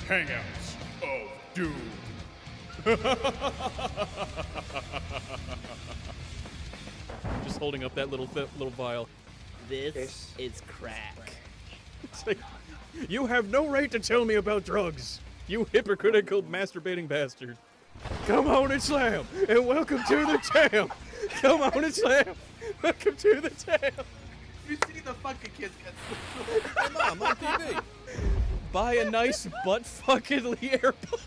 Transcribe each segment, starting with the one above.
Hangouts of Doom. Just holding up that little vial. This is crack. It's like, you have no right to tell me about drugs, you hypocritical masturbating bastard. Come on and slam, and welcome to the town. Come on and slam, welcome to the town. You see the fucking kids get Come on TV. Buy a nice butt fucking AirPods.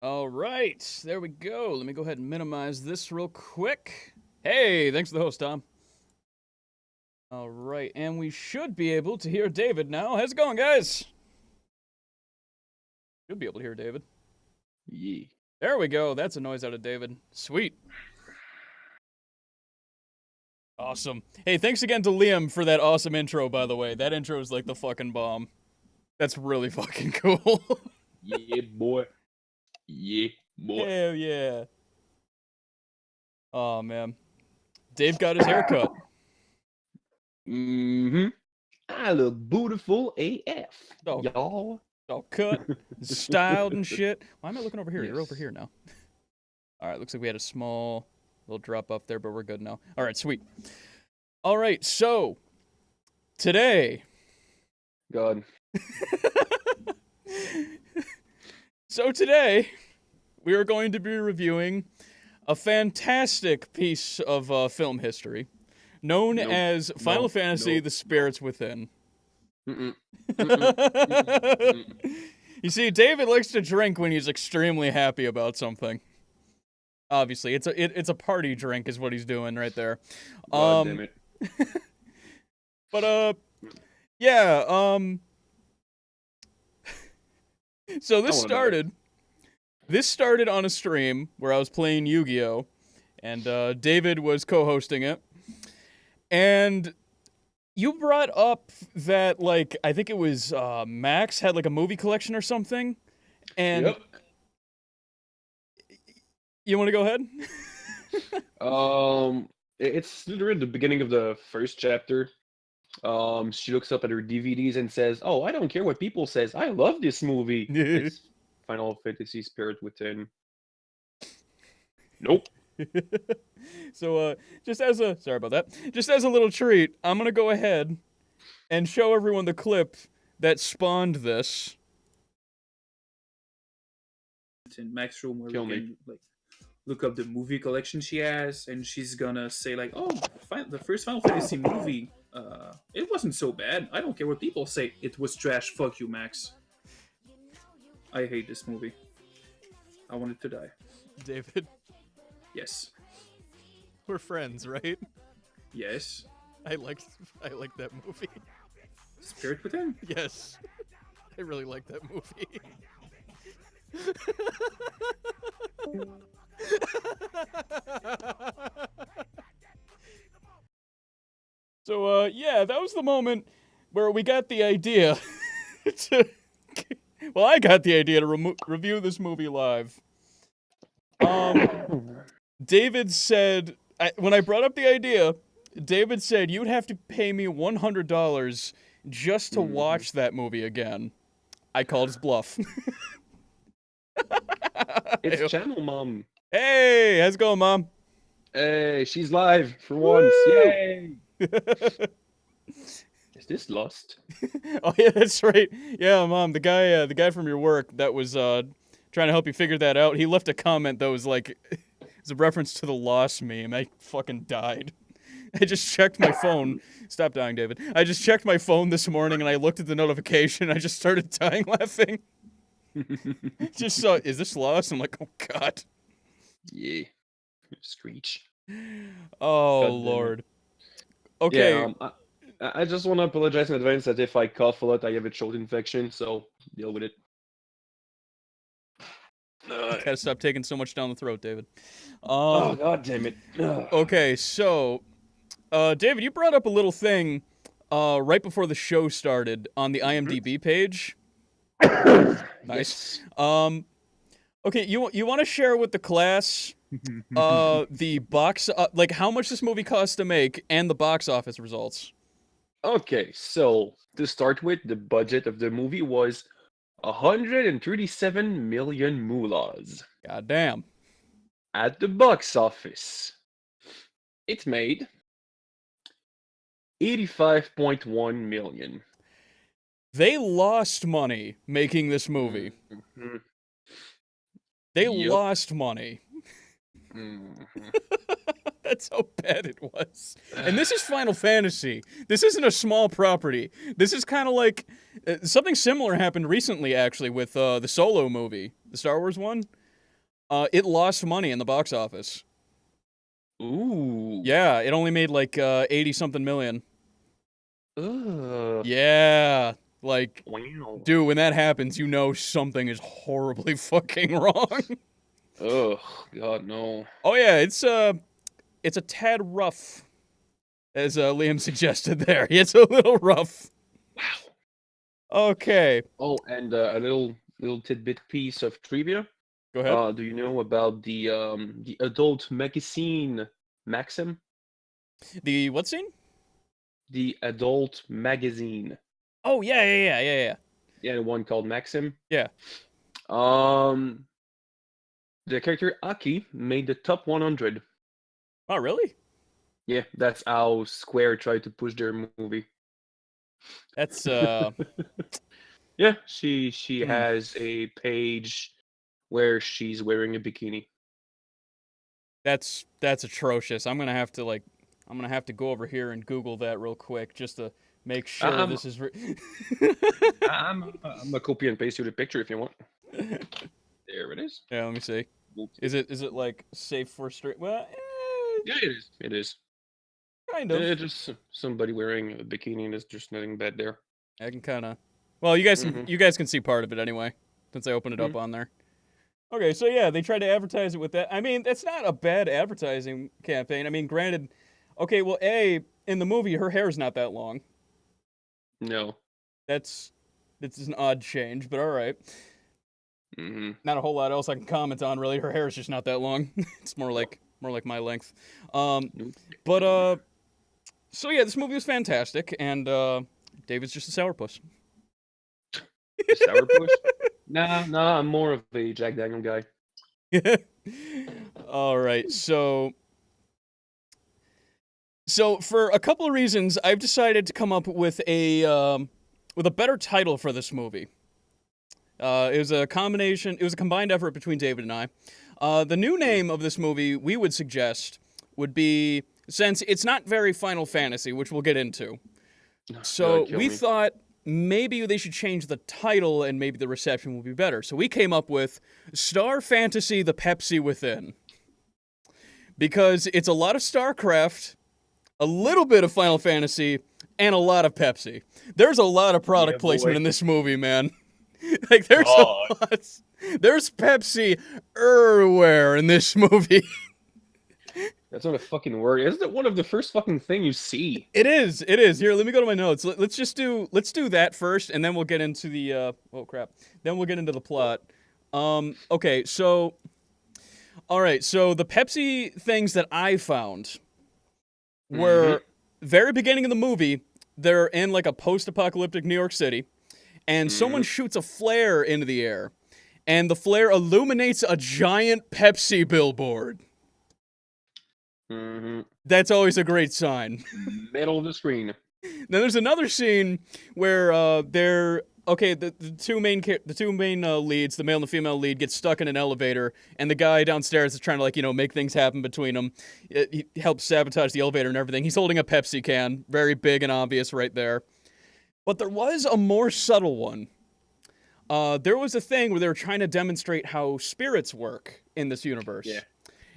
All right, there we go. Let me go ahead and minimize this real quick. Hey, thanks for the host, Tom. All right, and we should be able to hear David now. How's it going, guys? Should be able to hear David. Yeah. There we go. That's a noise out of David. Sweet. Awesome. Hey, thanks again to Liam for that awesome intro, by the way. That intro is like the fucking bomb. That's really fucking cool. Yeah, boy. Yeah, boy. Hell yeah. Oh, man. Dave got his haircut. Mm-hmm. I look beautiful AF, Oh. y'all. All cut, styled and shit. Why am I looking over here? Yes. You're over here now. All right, looks like we had a small little drop off there, but we're good now. All right, sweet. All right, so today. God. So today, we are going to be reviewing a fantastic piece of film history known as Final Fantasy: The Spirits Within. Mm-mm. You see, David likes to drink when he's extremely happy about something. Obviously, it's a party drink is what he's doing right there. God damn it. But yeah, so this started on a stream where I was playing Yu-Gi-Oh! and David was co-hosting it. And you brought up that, like, I think it was Max had like a movie collection or something. And Yep. you want to go ahead? It's literally the beginning of the first chapter. She looks up at her DVDs and says, "Oh, I don't care what people says. I love this movie. It's Final Fantasy Spirit Within." Nope. So, just as a little treat, I'm gonna go ahead and show everyone the clip that spawned this. In Max room where Kill we me. can like look up the movie collection she has, and she's gonna say like, "Oh, the first Final Fantasy movie, it wasn't so bad. I don't care what people say. It was trash. Fuck you, Max. I hate this movie. I want it to die." David, Yes. we're friends, right? Yes. I like that movie. Spirit Within? Yes, I really like that movie. So, yeah, that was the moment where we got the idea to... Well, I got the idea to review this movie live. David said... when I brought up the idea, David said, you'd have to pay me $100 just to watch that movie again. I called his bluff. It's Channel Mom. Hey, how's it going, Mom? Hey, she's live for once. Woo! Yay! Is this Lost? Oh yeah, that's right. Yeah, Mom, the guy from your work that was trying to help you figure that out, he left a comment that was like, it's a reference to the Lost meme. I fucking died. I just checked my phone. Stop dying, David. I just checked my phone this morning and I looked at the notification. I just started dying laughing. Just saw, is this Lost? I'm like, oh god. Yeah. Screech. Oh God damn it. Lord. Okay. Yeah, I just want to apologize in advance that if I cough a lot, I have a throat infection, so deal with it. Gotta stop taking so much down the throat, David. Oh, god damn it. Okay, so, David, you brought up a little thing right before the show started on the IMDb page. Nice. Yes. Okay, you want to share with the class the box, like how much this movie cost to make and the box office results. Okay, so to start with, the budget of the movie was 137 million moolahs. God damn. At the box office, it made 85.1 million. They lost money making this movie. Mhm. They Yep. lost money. Mhm. That's how bad it was. And this is Final Fantasy. This isn't a small property. This is kind of like... something similar happened recently, actually, with the Solo movie. The Star Wars one. It lost money in the box office. Ooh. Yeah, it only made like 80-something million. Ugh. Yeah. Like, Wow. dude, when that happens, you know something is horribly fucking wrong. Ugh. God, no. Oh yeah, it's a tad rough, as Liam suggested there. It's a little rough. Wow. Okay. Oh, and a little tidbit piece of trivia. Go ahead. Do you know about the adult magazine Maxim? The what scene? The adult magazine. Oh, yeah. Yeah, the one called Maxim. Yeah. The character Aki made the top 100. Oh, really? Yeah, that's how Square tried to push their movie. That's, Yeah, she Hmm. has a page where she's wearing a bikini. that's atrocious. I'm gonna have to go over here and Google that real quick just to make sure I'm- this is... I'm gonna copy and paste you the picture if you want. There it is. Yeah, let me see. Is it like safe for straight? Well, Yeah, it is. It is. kind of. Yeah, just somebody wearing a bikini, and there's just nothing bad there. I can kind of... Well, you guys Mhm. you guys can see part of it anyway, since I opened it up on there. Okay, so yeah, they tried to advertise it with that. I mean, that's not a bad advertising campaign. I mean, granted, okay, well, in the movie, her hair's not that long. No. That's an odd change, but all right. Mm-hmm. Not a whole lot else I can comment on, really. Her hair is just not that long. It's more like my length. But so yeah, this movie was fantastic, and David's just a sourpuss. Sourpuss? Nah, I'm more of a Jack Daniel guy. All right, so for a couple of reasons, I've decided to come up with a better title for this movie. It was a combined effort between David and I. The new name of this movie we would suggest would be, since it's not very Final Fantasy, which we'll get into. So we thought maybe they should change the title and maybe the reception will be better. So we came up with Star Fantasy: The Pepsi Within. Because it's a lot of StarCraft, a little bit of Final Fantasy, and a lot of Pepsi. There's a lot of product placement in this movie, man. Like, there's a lot. There's Pepsi everywhere in this movie. That's not a fucking word. Isn't it one of the first fucking thing you see? It is. Here, let me go to my notes. Let's do that first, and then we'll get into the oh crap. Then we'll get into the plot. Okay, so all right, so the Pepsi things that I found were very beginning of the movie. They're in like a post-apocalyptic New York City, and someone shoots a flare into the air, and the flare illuminates a giant Pepsi billboard. That's always a great sign. Middle of the screen. Then there's another scene where the two main leads, the male and the female lead, get stuck in an elevator, and the guy downstairs is trying to make things happen between them. He helps sabotage the elevator and everything. He's holding a Pepsi can, very big and obvious right there. But there was a more subtle one. There was a thing where they were trying to demonstrate how spirits work in this universe. Yeah.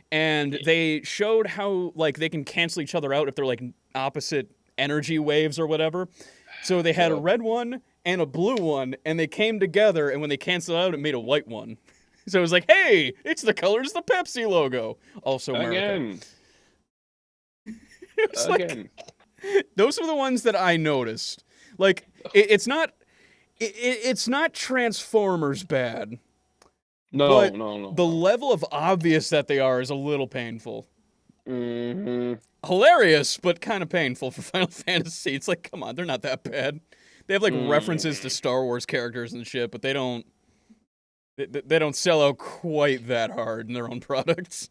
And they showed how they can cancel each other out if they're opposite energy waves or whatever. So they had a red one and a blue one, and they came together, and when they canceled out, it made a white one. So it was like, hey, it's the colors of the Pepsi logo. Also America. Again. Those were the ones that I noticed. It's not Transformers bad. No. The level of obvious that they are is a little painful. Hilarious, but kind of painful for Final Fantasy. It's like, come on, they're not that bad. They have references to Star Wars characters and shit, but they don't sell out quite that hard in their own products.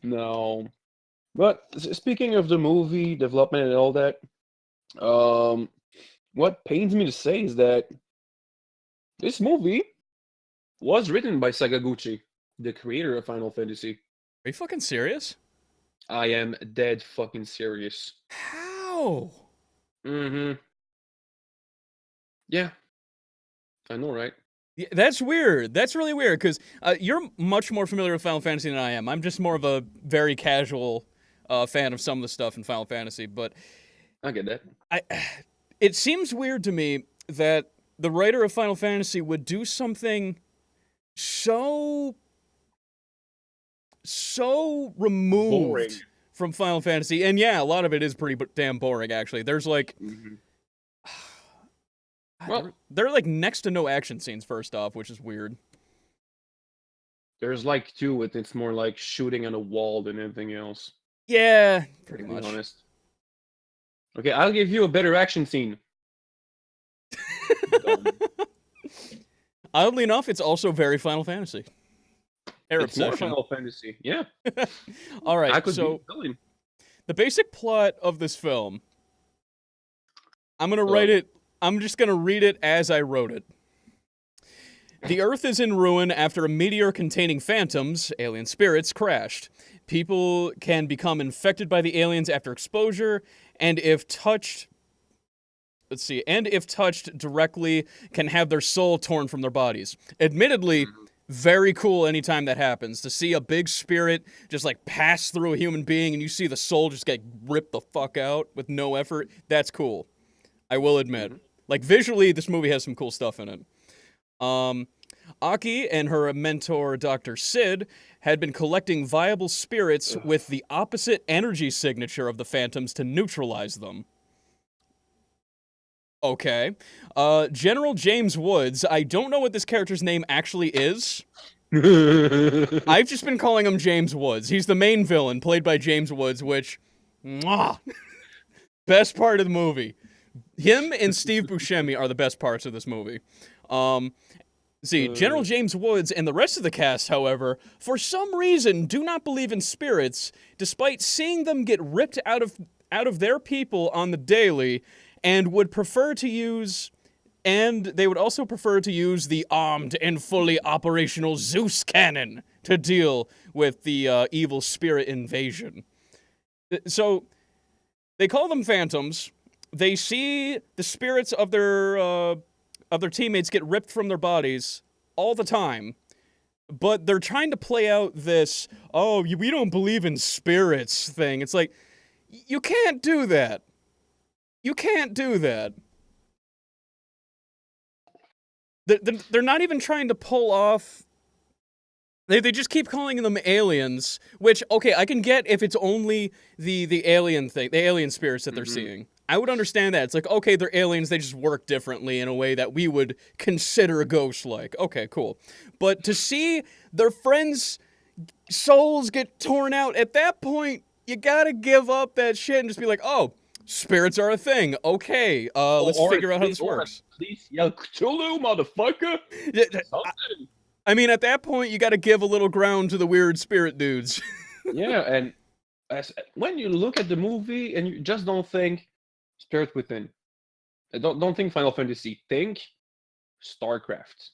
No. But speaking of the movie development and all that, what pains me to say is that this movie was written by Sakaguchi, the creator of Final Fantasy. Are you fucking serious? I am dead fucking serious. How? Yeah. I know, right? Yeah, that's weird. That's really weird, because you're much more familiar with Final Fantasy than I am. I'm just more of a very casual fan of some of the stuff in Final Fantasy, but I get that. It seems weird to me that the writer of Final Fantasy would do something so removed from Final Fantasy. And yeah, a lot of it is pretty damn boring, actually. There's there are next to no action scenes, first off, which is weird. There's two, it's more like shooting on a wall than anything else. Yeah, pretty much. Honest. Okay, I'll give you a better action scene. Oddly enough, it's also very Final Fantasy. It's more Final Fantasy, yeah. All right, so the basic plot of this film, I'm just gonna read it as I wrote it. The Earth is in ruin after a meteor containing phantoms, alien spirits, crashed. People can become infected by the aliens after exposure, and if touched directly, can have their soul torn from their bodies. Admittedly, very cool anytime that happens. To see a big spirit just pass through a human being and you see the soul just get ripped the fuck out with no effort, that's cool. I will admit. Visually, this movie has some cool stuff in it. Aki and her mentor, Dr. Sid, had been collecting viable spirits with the opposite energy signature of the Phantoms to neutralize them. Okay. General James Woods, I don't know what this character's name actually is. I've just been calling him James Woods. He's the main villain, played by James Woods, which... Mwah! Best part of the movie. Him and Steve Buscemi are the best parts of this movie. General James Woods and the rest of the cast, however, for some reason do not believe in spirits, despite seeing them get ripped out of their people on the daily, and would prefer to use... And they would also prefer to use the armed and fully operational Zeus cannon to deal with the evil spirit invasion. So, they call them Phantoms. They see the spirits of their teammates get ripped from their bodies all the time. But they're trying to play out this, oh, we don't believe in spirits thing. It's like, you can't do that. You can't do that. They're not even trying to pull off... They just keep calling them aliens, which, okay, I can get if it's only the alien thing, the alien spirits that they're seeing. I would understand that. It's like, okay, they're aliens, they just work differently in a way that we would consider a ghost-like. Okay, cool. But to see their friends' souls get torn out, at that point, you gotta give up that shit and just be like, oh, spirits are a thing. Okay, let's figure out how this works. Please yell Cthulhu, motherfucker! Something. I mean, at that point, you gotta give a little ground to the weird spirit dudes. Yeah, and when you look at the movie and you just don't think Spirit Within, don't think Final Fantasy, think StarCraft.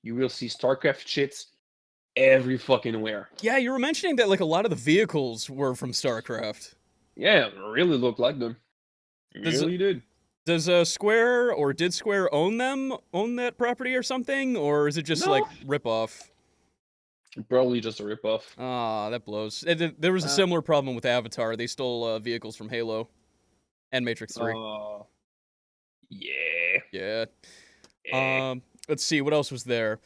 You will see StarCraft shits every fucking where. Yeah, you were mentioning that like a lot of the vehicles were from StarCraft. Yeah, it really looked like them. Really did. Does Square, or did Square own that property or something? Or is it just like rip-off? Probably just a rip-off. Ah, that blows. There was a similar problem with Avatar. They stole vehicles from Halo and Matrix 3. Yeah. Yeah. Let's see, what else was there?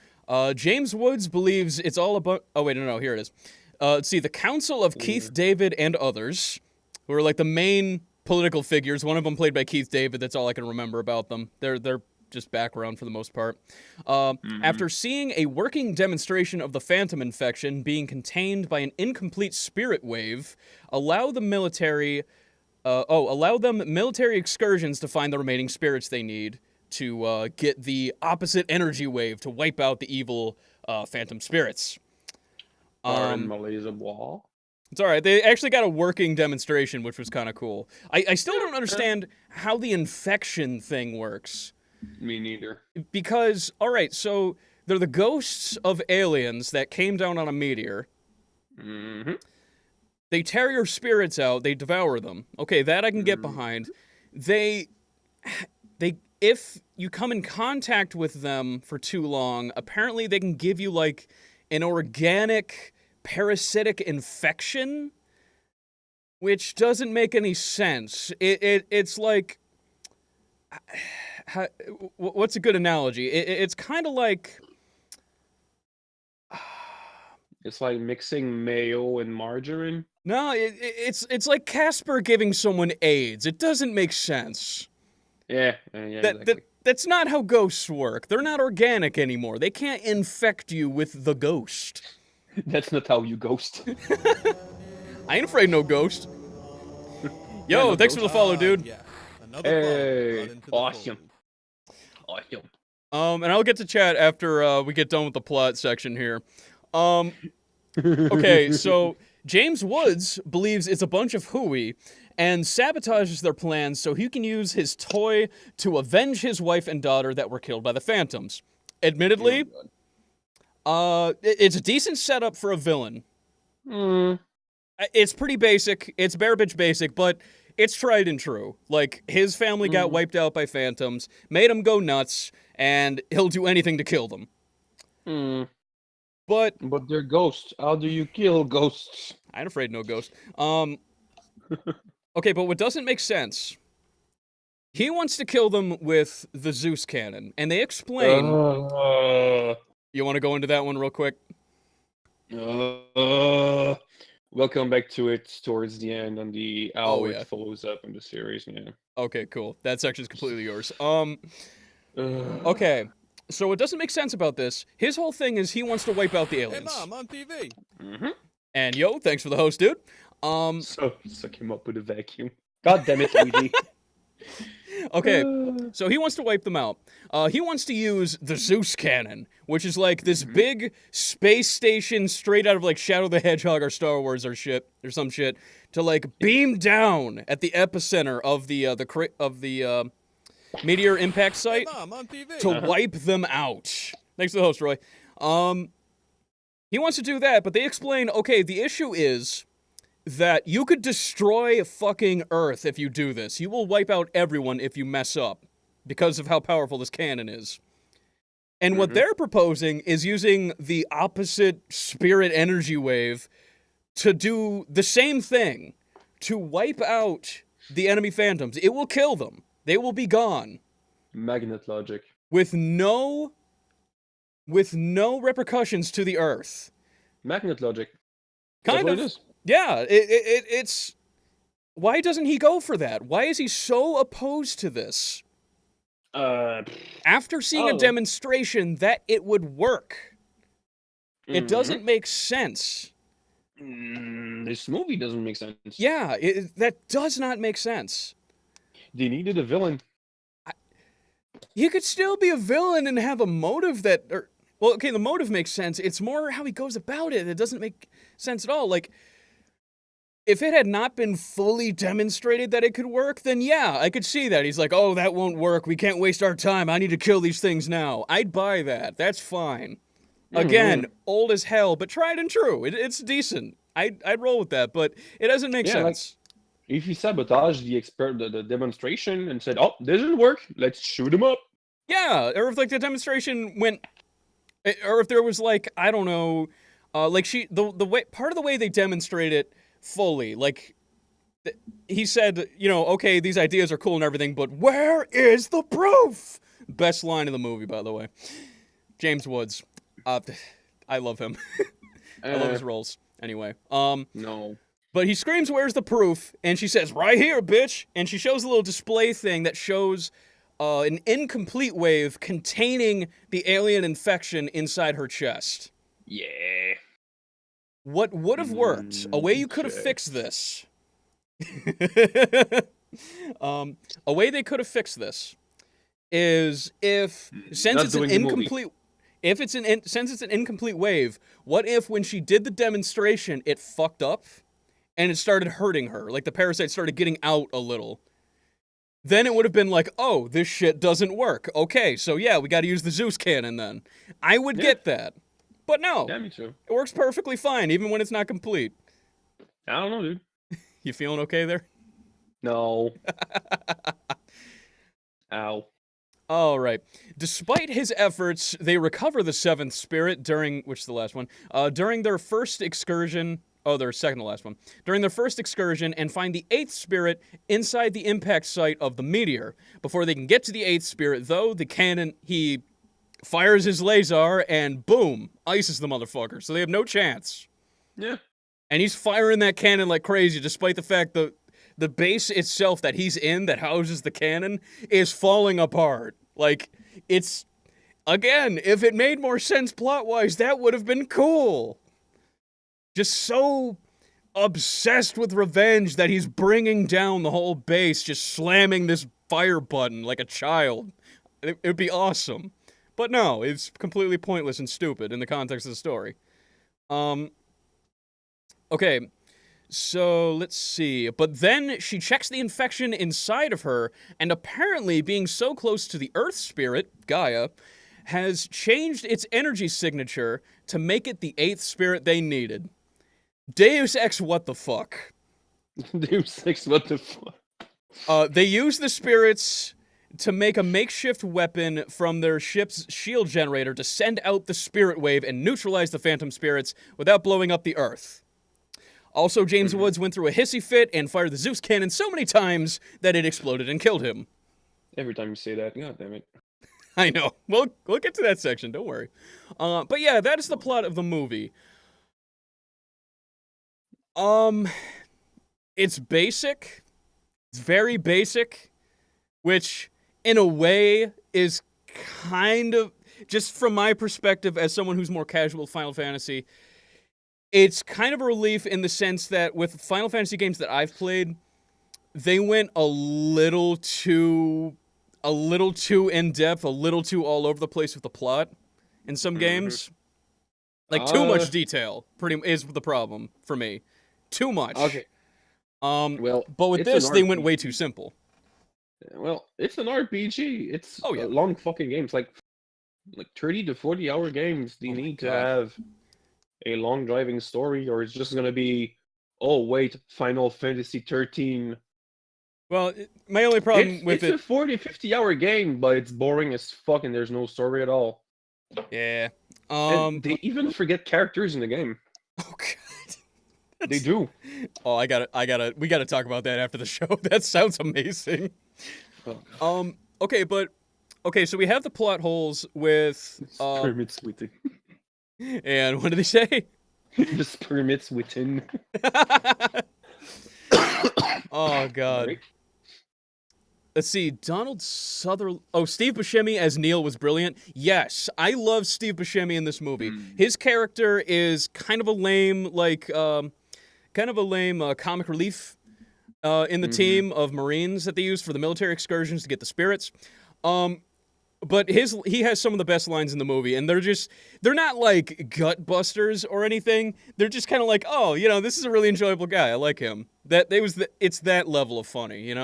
James Woods believes it's all about... Oh, wait, no, here it is. Let's see, the Council of Keith David and others, who are like the main political figures. One of them played by Keith David. That's all I can remember about them. They're just background for the most part. After seeing a working demonstration of the Phantom infection being contained by an incomplete spirit wave, allow them military excursions to find the remaining spirits they need to get the opposite energy wave to wipe out the evil Phantom spirits. It's alright, they actually got a working demonstration, which was kind of cool. I still don't understand how the infection thing works. Me neither. Because, alright, so they're the ghosts of aliens that came down on a meteor. They tear your spirits out, they devour them. Okay, that I can get behind. If you come in contact with them for too long, apparently they can give you, like, an organic parasitic infection, which doesn't make any sense. It's like... what's a good analogy? It's kind of like... It's like mixing mayo and margarine? No, it's like Casper giving someone AIDS. It doesn't make sense. Yeah, exactly. That's not how ghosts work. They're not organic anymore. They can't infect you with the ghost. That's not how you ghost. I ain't afraid no ghost. Yo, no thanks ghost. for the follow, dude. Yeah. Hey, awesome. And I'll get to chat after we get done with the plot section here. Okay, so James Woods believes it's a bunch of hooey and sabotages their plans so he can use his toy to avenge his wife and daughter that were killed by the Phantoms. Admittedly, it's a decent setup for a villain. It's pretty basic. It's bare bitch basic, but it's tried and true. Like, his family got wiped out by Phantoms, made him go nuts, and he'll do anything to kill them. But they're ghosts. How do you kill ghosts? I ain't afraid no ghost. Okay, but what doesn't make sense, he wants to kill them with the Zeus cannon, and they explain You want to go into that one real quick? We'll come back to it towards the end on the how yeah. it follows up in the series. Yeah. Okay, cool. That section's completely yours. Ugh. Okay. So what doesn't make sense about this, his whole thing is he wants to wipe out the aliens. Hey, Mom, on TV. Mm-hmm. And yo, thanks for the host, dude. So suck him up with a vacuum. God damn it, Luigi. Okay, so he wants to wipe them out. He wants to use the Zeus cannon, which is like this big space station straight out of like Shadow the Hedgehog or Star Wars or some shit, to like beam down at the epicenter of the meteor impact site Hey, Mom, on TV. to wipe them out. Thanks for the host, Roy. He wants to do that, but they explain, okay, the issue is that you could destroy fucking Earth if you do this. You will wipe out everyone if you mess up because of how powerful this cannon is. And what they're proposing is using the opposite spirit energy wave to do the same thing, to wipe out the enemy phantoms. It will kill them. They will be gone. Magnet logic. With no repercussions to the Earth. Magnet logic. Kind That's what of. it is. Yeah, it's... Why doesn't he go for that? Why is he so opposed to this? After seeing a demonstration that it would work. It doesn't make sense. This movie doesn't make sense. Yeah, that does not make sense. They needed a villain. He could still be a villain and have a motive that... well, okay, the motive makes sense. It's more how he goes about it. It doesn't make sense at all. Like, if it had not been fully demonstrated that it could work, then yeah, I could see that. He's like, oh, that won't work. We can't waste our time. I need to kill these things now. I'd buy that. That's fine. Again, old as hell, but tried and true. It's decent. I'd roll with that, but it doesn't make sense. Like, if he sabotaged the demonstration and said, oh, this didn't work, let's shoot him up. Yeah, or if like the demonstration went, or if there was like, I don't know, like the way, part of the way they demonstrate it fully, like, he said, you know, okay, these ideas are cool and everything, but where is the proof? Best line of the movie, by the way. James Woods. I love him. I love his roles. Anyway. No. But he screams, where's the proof? And she says, right here, bitch. And she shows a little display thing that shows an incomplete wave containing the alien infection inside her chest. Yeah. What would have worked? A way you could have fixed this. A way they could have fixed this is if, since it's an incomplete... since it's an incomplete wave, what if when she did the demonstration, it fucked up and it started hurting her? Like the parasite started getting out a little. Then it would have been like, oh, this shit doesn't work. Okay, so yeah, we got to use the Zeus cannon then. I would get that. But no. Yeah, me too. It works perfectly fine, even when it's not complete. I don't know, dude. You feeling okay there? No. Ow. All right. Despite his efforts, they recover the seventh spirit during, which is the last one, during their first excursion, their second to last one, during their first excursion, and find the eighth spirit inside the impact site of the meteor. Before they can get to the eighth spirit, though, the cannon, he fires his laser, and boom, ices the motherfucker, so they have no chance. Yeah. And he's firing that cannon like crazy, despite the fact that the base itself that he's in, that houses the cannon, is falling apart. Like, it's... Again, if it made more sense plot-wise, that would have been cool. Just so obsessed with revenge that he's bringing down the whole base, just slamming this fire button like a child. It'd be awesome. But no, it's completely pointless and stupid in the context of the story. Okay, so let's see. But then she checks the infection inside of her, and apparently being so close to the Earth spirit, Gaia, has changed its energy signature to make it the eighth spirit they needed. Deus Ex what the fuck? Deus Ex what the fuck? They use the spirits to make a makeshift weapon from their ship's shield generator to send out the spirit wave and neutralize the phantom spirits without blowing up the Earth. Also, James Woods went through a hissy fit and fired the Zeus cannon so many times that it exploded and killed him. Every time you say that, god damn it. I know. We'll get to that section. Don't worry. But yeah, that is the plot of the movie. It's basic. It's very basic, which in a way is kind of, just from my perspective as someone who's more casual with Final Fantasy, it's kind of a relief in the sense that with Final Fantasy games that I've played, they went a little too in depth, a little too all over the place with the plot in some games. Like too much detail is the problem for me. Too much. Okay. Well, but with this, they went way too simple. Well, it's an RPG. It's Oh, yeah. long fucking games, like 30 to 40 hour games. Do you need to have a long driving story, or it's just gonna be, oh wait, Final Fantasy 13? Well, my only problem with it's a 40, 50 hour game, but it's boring as fuck, and there's no story at all. Yeah. And they even forget characters in the game. Oh god. They do. Oh, we gotta talk about that after the show. That sounds amazing. Okay, so we have the plot holes with Permits within. And what did they say? Just permits within. Oh god. Right. Let's see, Donald Sutherland. Oh, Steve Buscemi as Neil was brilliant. Yes, I love Steve Buscemi in this movie. His character is kind of a lame, comic relief in the team of Marines that they use for the military excursions to get the spirits. But he has some of the best lines in the movie, and they're not like gut busters or anything. They're just kind of like, oh, this is a really enjoyable guy. I like him. It's that level of funny,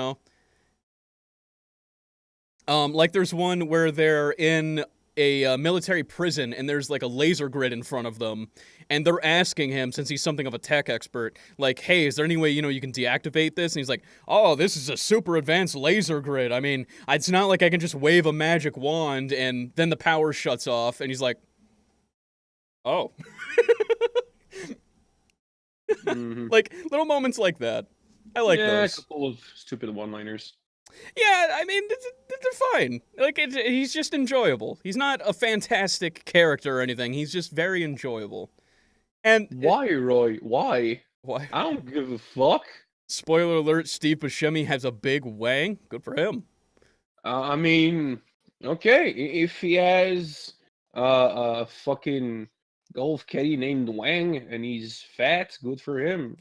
Like there's one where they're in a military prison and there's like a laser grid in front of them, and they're asking him, since he's something of a tech expert, like, hey, is there any way you can deactivate this? And he's like, oh, this is a super advanced laser grid. I mean, it's not like I can just wave a magic wand and then the power shuts off. And he's like, oh. Like little moments like that. I like those. A couple of stupid one-liners. Yeah, I mean, they're fine. Like, he's just enjoyable. He's not a fantastic character or anything. He's just very enjoyable. And why, Roy? Why? Why? I don't give a fuck. Spoiler alert: Steve Buscemi has a big wang. Good for him. I mean, okay, if he has a fucking golf caddy named Wang and he's fat, good for him.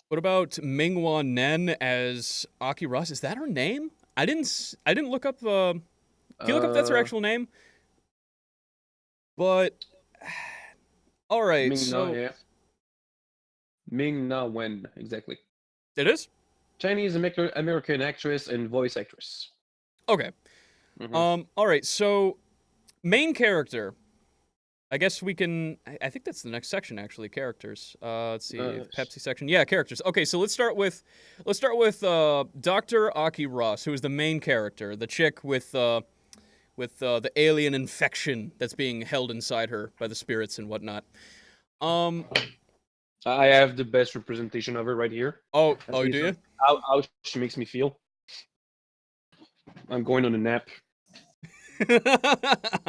What about Minghua Nen as Aki Ross? Is that her name? I didn't look up. Can you look up if that's her actual name? But all right, Ming-Na Wen, exactly. It is Chinese American actress and voice actress. Okay. All right. So main character. I guess we can. I think that's the next section, actually. Characters. Let's see, Pepsi section. Yeah, characters. Okay, so let's start with Dr. Aki Ross, who is the main character, the chick with the alien infection that's being held inside her by the spirits and whatnot. I have the best representation of her right here. Oh, do you? How she makes me feel. I'm going on a nap.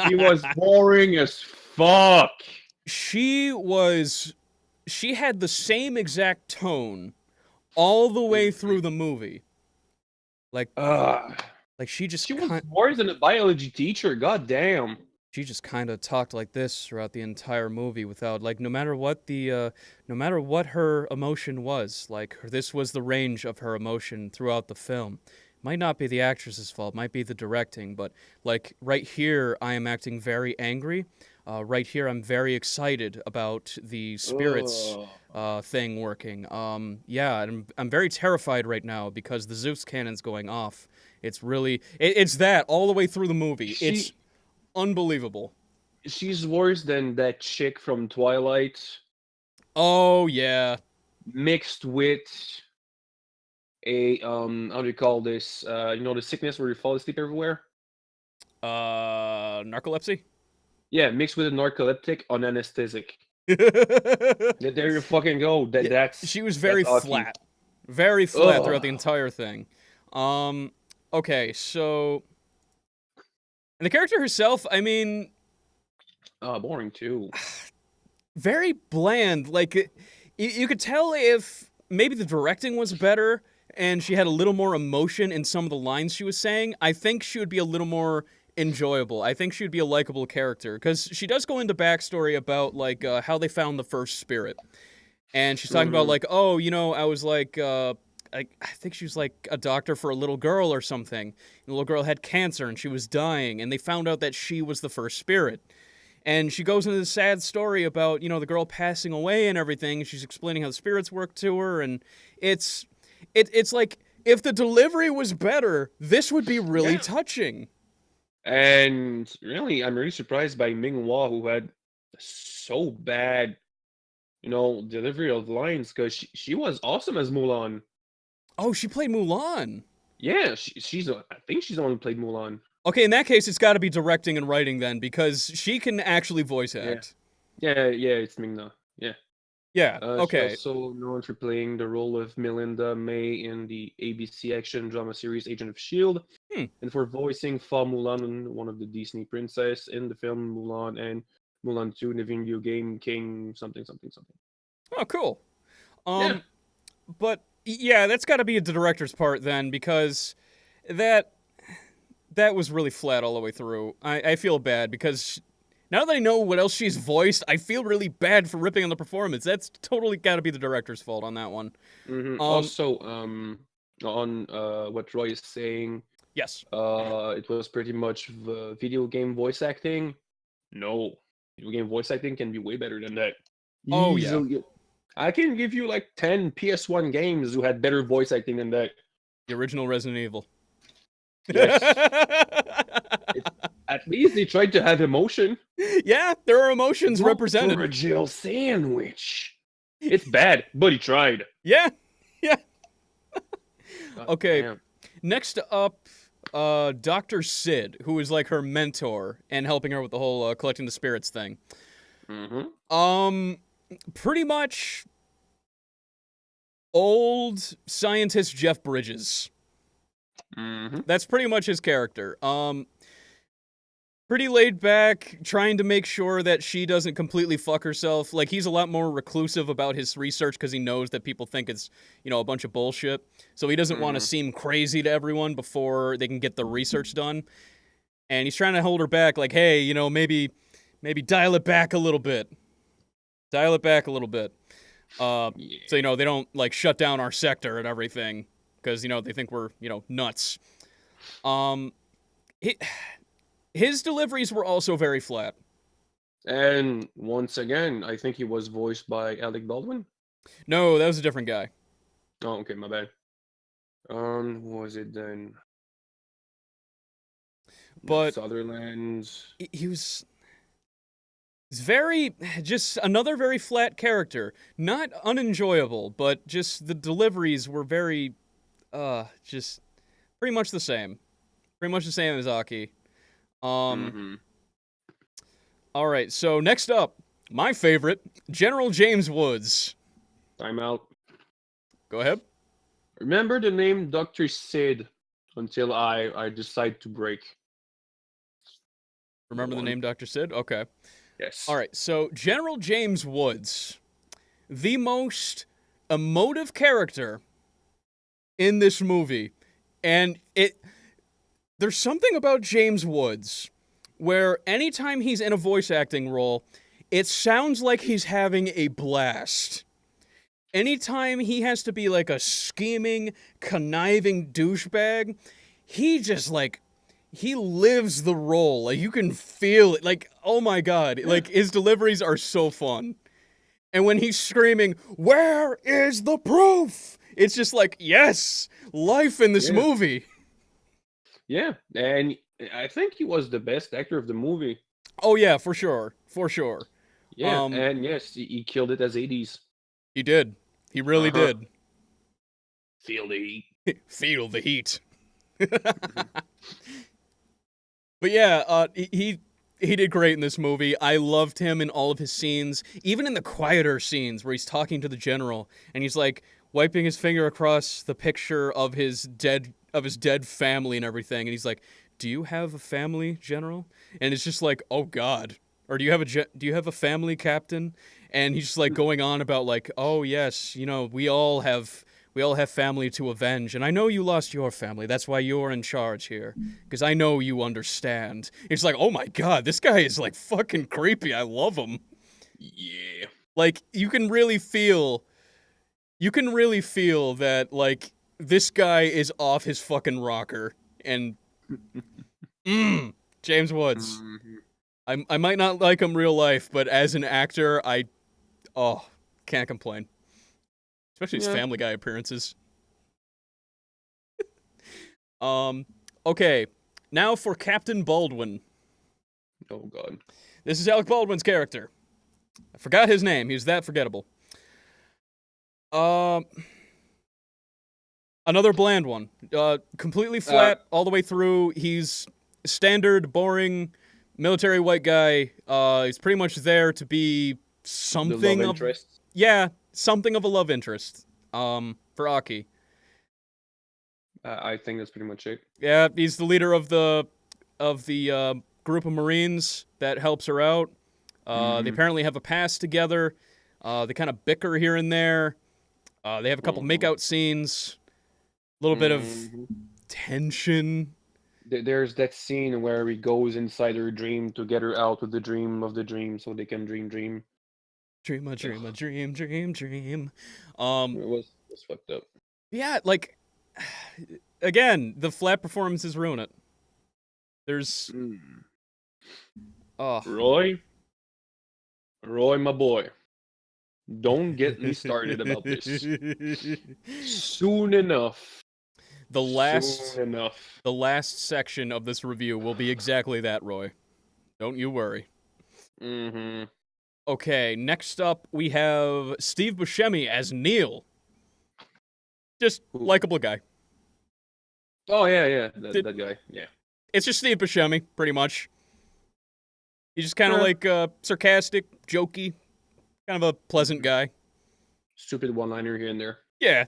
She was boring as fuck. She had the same exact tone all the way through the movie. Like she was worse than a biology teacher. God damn. She just kind of talked like this throughout the entire movie, without, like, no matter what her emotion was, like, this was the range of her emotion throughout the film. Might not be the actress's fault, might be the directing, but, like, right here, I am acting very angry. Right here, I'm very excited about the spirits thing working. Yeah, and I'm very terrified right now because the Zeus cannon's going off. It's really, it's that all the way through the movie. It's unbelievable. She's worse than that chick from Twilight. Oh, yeah. Mixed with a, how do you call this? The sickness where you fall asleep everywhere? Narcolepsy? Yeah, mixed with a narcoleptic on anesthetic. There you fucking go. She was very flat. Very flat throughout the entire thing. Okay, so And the character herself, I mean, Boring too. very bland. Like, you could tell if maybe the directing was better and she had a little more emotion in some of the lines she was saying. I think she would be a little more enjoyable. I think she would be a likable character because she does go into backstory about like how they found the first spirit, and she's talking about like, oh, you know, I was like, I think she was like a doctor for a little girl or something. And the little girl had cancer and she was dying, and they found out that she was the first spirit. And she goes into this sad story about, you know, the girl passing away and everything. She's explaining how the spirits work to her, and it's like if the delivery was better, this would be really touching. And really, I'm really surprised by Ming Hua, who had so bad, delivery of lines, because she was awesome as Mulan. Oh, she played Mulan. Yeah, I think she's the one who played Mulan. Okay, in that case, it's got to be directing and writing then, because she can actually voice act. Yeah, it's Ming Na. Yeah. Yeah, okay. She's also known for playing the role of Melinda May in the ABC action drama series Agent of S.H.I.E.L.D. And for voicing Fa Mulan, one of the Disney princess in the film Mulan and Mulan 2 in the video game King something. Oh, cool. Yeah. But, yeah, that's got to be the director's part then, because that was really flat all the way through. I feel bad, because now that I know what else she's voiced, I feel really bad for ripping on the performance. That's totally got to be the director's fault on that one. Also, on what Roy is saying, yes, it was pretty much the video game voice acting. No, video game voice acting can be way better than that. Oh, Easily. yeah. I can give you like 10 PS1 games who had better voice acting than that. The original Resident Evil. Yes. At least they tried to have emotion. Yeah, there are emotions represented. For a jail sandwich. It's bad, but he tried. Yeah. God Okay. damn. Next up, Dr. Sid, who is like her mentor and helping her with the whole collecting the spirits thing. Pretty much old scientist Jeff Bridges. That's pretty much his character. Pretty laid back, trying to make sure that she doesn't completely fuck herself. Like, he's a lot more reclusive about his research because he knows that people think it's, a bunch of bullshit. So he doesn't want to seem crazy to everyone before they can get the research done. And he's trying to hold her back, like, hey, maybe dial it back a little bit. So, they don't, like, shut down our sector and everything. Because, they think we're, nuts. His deliveries were also very flat. And once again, I think he was voiced by Alec Baldwin. No, that was a different guy. Oh, okay, my bad. Who was it then? But Sutherland. He's just another very flat character. Not unenjoyable, but just the deliveries were very, just pretty much the same. Pretty much the same as Aki. Alright, so next up, my favorite, General James Woods. Time out. Go ahead. Remember the name Dr. Sid until I decide to break. Remember the name Dr. Sid? Okay. Yes. Alright, so General James Woods, the most emotive character in this movie. And there's something about James Woods where anytime he's in a voice acting role, it sounds like he's having a blast. Anytime he has to be like a scheming, conniving douchebag, he just he lives the role. Like, you can feel it. Like, oh my God. Like, his deliveries are so fun. And when he's screaming, "Where is the proof?" It's just like, yes, life in this movie. Yeah, and I think he was the best actor of the movie. Oh yeah, for sure. Yeah, and yes, he killed it as Hades. He did. He really did. Feel the heat. Feel the heat. But yeah, he did great in this movie. I loved him in all of his scenes, even in the quieter scenes where he's talking to the general and he's like wiping his finger across the picture of his dead family and everything, and he's like, "Do you have a family, General?" And it's just like, "Oh God." Or do you have a family, Captain? And he's just like going on about like, "Oh yes, we all have family to avenge, and I know you lost your family. That's why you're in charge here, because I know you understand." It's like, oh my God, this guy is like fucking creepy. I love him. Yeah. Like you can really feel that like this guy is off his fucking rocker, and James Woods. I might not like him real life, but as an actor, can't complain. Especially his Family Guy appearances. Okay. Now for Captain Baldwin. Oh God. This is Alec Baldwin's character. I forgot his name. He was that forgettable. Another bland one. Completely flat all the way through. He's standard, boring, military white guy. He's pretty much there to be something The love of interest. yeah, something of a love interest. For Aki. I think that's pretty much it. Yeah, he's the leader of the group of Marines that helps her out. They apparently have a past together. They kind of bicker here and there. They have a couple makeout scenes. A little bit of tension. There's that scene where he goes inside her dream to get her out of the dream of the dream so they can dream. Dream a dream, a dream, dream. It was fucked up. Yeah, like, again, the flat performances ruin it. There's... Roy, my boy, don't get me started about this. Soon enough. The last section of this review will be exactly that, Roy. Don't you worry. Okay, next up we have Steve Buscemi as Neil. Just likable guy. Oh yeah, that guy. Yeah. It's just Steve Buscemi, pretty much. He's just kind of like sarcastic, jokey, kind of a pleasant guy. Stupid one-liner here and there. Yeah.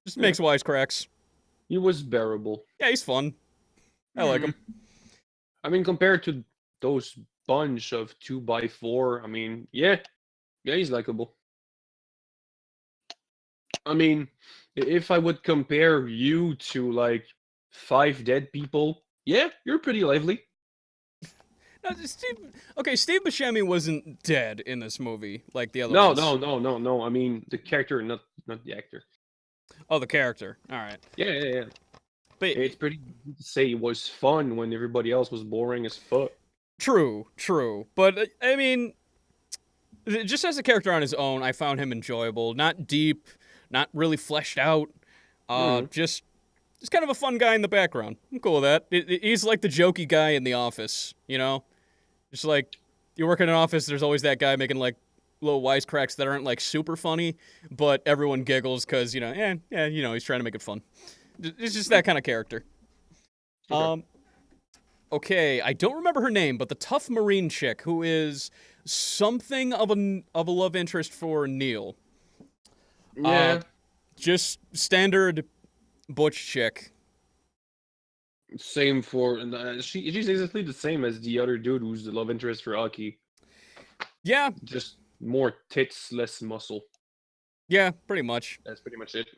Just makes wisecracks. He was bearable. Yeah, he's fun. I like him. I mean, compared to those bunch of 2x4, I mean, yeah, he's likable. I mean, if I would compare you to like 5 dead people, yeah, you're pretty lively. No, Steve Buscemi wasn't dead in this movie like the other No, ones. no. I mean, the character, not the actor. Oh, the character. All right. Yeah. But it's pretty easy to say it was fun when everybody else was boring as fuck. True. But, I mean, just as a character on his own, I found him enjoyable. Not deep, not really fleshed out. Just kind of a fun guy in the background. I'm cool with that. He's like the jokey guy in the office, Just like, you work in an office, there's always that guy making, like, little wisecracks that aren't, like, super funny, but everyone giggles because, he's trying to make it fun. It's just that kind of character. Okay, I don't remember her name, but the tough Marine chick who is something of a love interest for Neil. Yeah. Just standard butch chick. Same for she's exactly the same as the other dude who's the love interest for Aki. Yeah. Just more tits, less muscle. Yeah, pretty much. That's pretty much it.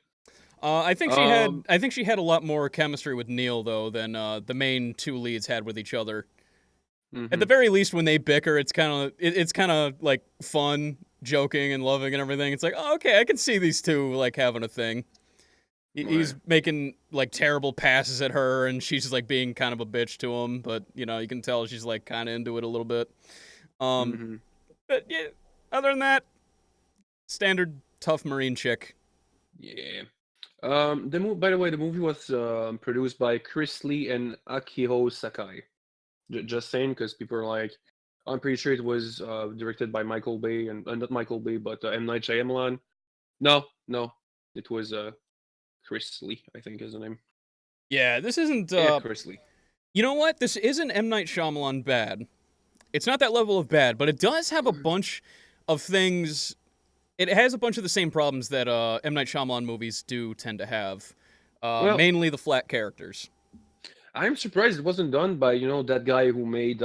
I think she had a lot more chemistry with Neil though than the main two leads had with each other. At the very least, when they bicker, it's kind of like fun, joking, and loving and everything. It's like, oh, okay, I can see these two like having a thing. He's making like terrible passes at her, and she's just like being kind of a bitch to him. But you can tell she's like kind of into it a little bit. But yeah, other than that, standard tough Marine chick. Yeah. By the way, the movie was produced by Chris Lee and Akihiro Sakai. Just saying, because people are like, I'm pretty sure it was directed by Michael Bay, and not Michael Bay, but M. Night Shyamalan. No, it was Chris Lee, I think is the name. Yeah, this isn't. Chris Lee. You know what? This isn't M. Night Shyamalan bad. It's not that level of bad, but it does have a bunch of things. It has a bunch of the same problems that M. Night Shyamalan movies do tend to have. Mainly the flat characters. I'm surprised it wasn't done by that guy who made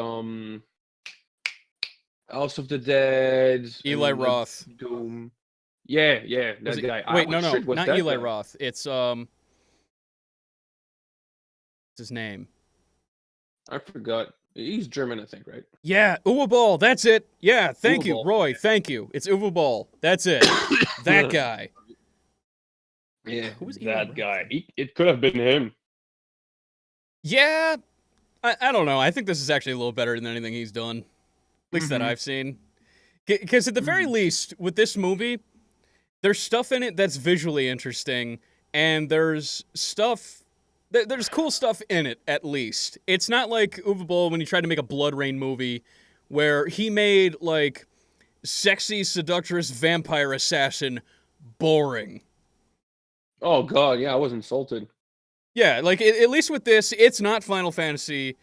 House of the Dead Eli and Roth. Doom. Yeah, Was that it? guy. I Wait, was no, sure it was not that Eli guy. Roth. It's what's his name? I forgot. He's German, I think, right? Yeah, Uwe Ball. That's it. Yeah, thank Uwe you, Ball, Roy. Thank you. It's Uwe Ball. That's it. That guy. Yeah, Who was Eli that Roth? guy. It could have been him. Yeah, I don't know. I think this is actually a little better than anything he's done, at least that I've seen. Because at the very least, with this movie, there's stuff in it that's visually interesting, and there's stuff. There's cool stuff in it, at least. It's not like Uwe Boll when he tried to make a Blood Rain movie, where he made, like, sexy, seductress vampire assassin boring. Oh god, yeah, I was insulted. Yeah, like, at least with this, it's not Final Fantasy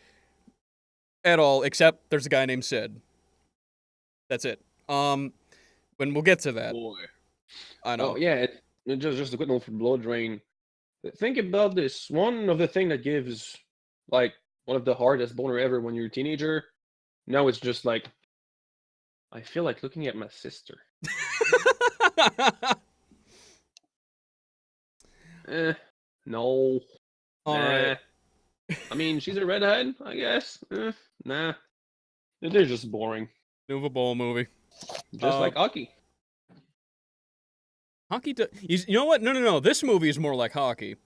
at all, except there's a guy named Sid. That's it. When we'll get to that. Boy. I know. Oh yeah, just a quick note for Blood Rain. Think about this. One of the thing that gives like one of the hardest boner ever when you're a teenager. Now it's just like I feel like looking at my sister. No. All right. I mean, she's a redhead, I guess. Nah. They're just boring. Uwe Boll movie. Just like hockey. Hockey. You know what? No. This movie is more like hockey.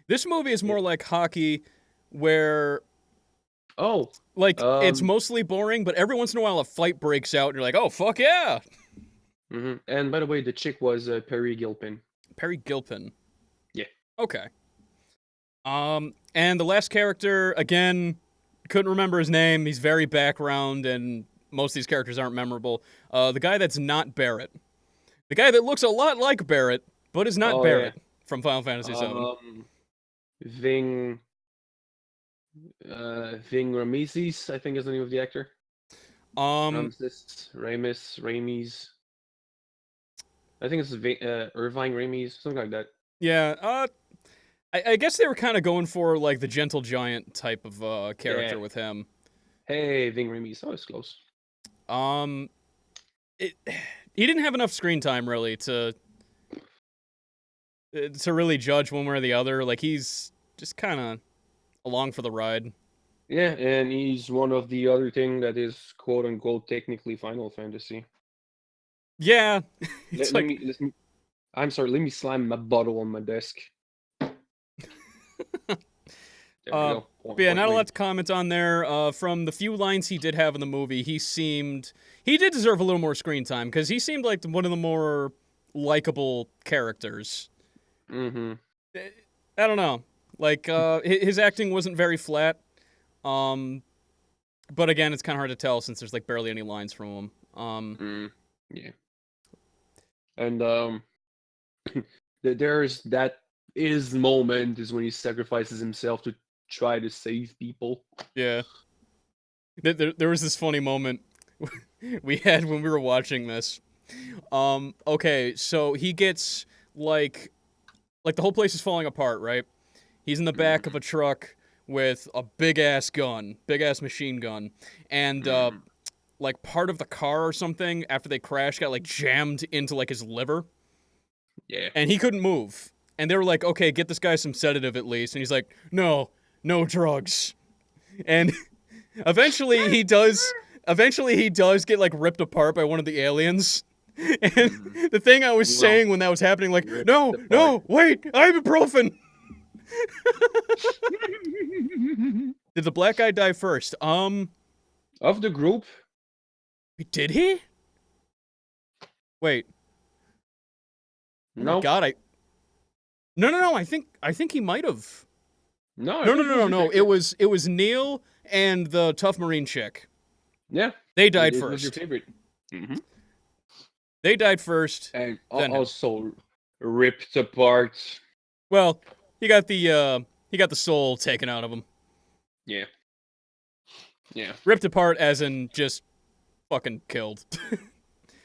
This movie is more like hockey, where Oh. it's mostly boring, but every once in a while a fight breaks out, and you're like, oh fuck yeah! And by the way, the chick was Perry Gilpin. Perry Gilpin. Yeah. Okay. And the last character, again, couldn't remember his name. He's very background, and most of these characters aren't memorable. The guy that's not Barrett. The guy that looks a lot like Barrett, but is not Barrett from Final Fantasy VII. Ving Rameses, I think is the name of the actor. Rames. I think it's Irvine Rames, something like that. Yeah, I guess they were kind of going for, like, the gentle giant type of character with him. Hey, Ving Rames, oh, it's close. He didn't have enough screen time, really, to really judge one way or the other. Like, he's just kind of along for the ride. Yeah, and he's one of the other thing that is quote-unquote technically Final Fantasy. Yeah. I'm sorry, let me slam my bottle on my desk. There we go. But yeah, not a lot to comment on there. From the few lines he did have in the movie, he did deserve a little more screen time, because he seemed like one of the more likable characters. Mm-hmm. I don't know. Like, his acting wasn't very flat. But again, it's kind of hard to tell since there's, like, barely any lines from him. Yeah. And, there's that moment is when he sacrifices himself to try to save people. Yeah. There was this funny moment we had when we were watching this. Okay, so he gets, like the whole place is falling apart, right? He's in the back of a truck with a big-ass machine gun, and, like, part of the car or something, after they crashed, got, like, jammed into, like, his liver. Yeah. And he couldn't move. And they were like, okay, get this guy some sedative at least. And he's like, no drugs. And eventually he does get, like, ripped apart by one of the aliens. And the thing I was saying when that was happening, like, no, wait, ibuprofen. Did the black guy die first? Of the group? Did he? Wait. No. Oh God, No. I think he might have. No. No. It was Neil and the tough Marine chick. Yeah. They died it first. Was your favorite? Mm-hmm. They died first. And then also ripped apart. Well, he got the soul taken out of him. Yeah. Yeah. Ripped apart as in just fucking killed.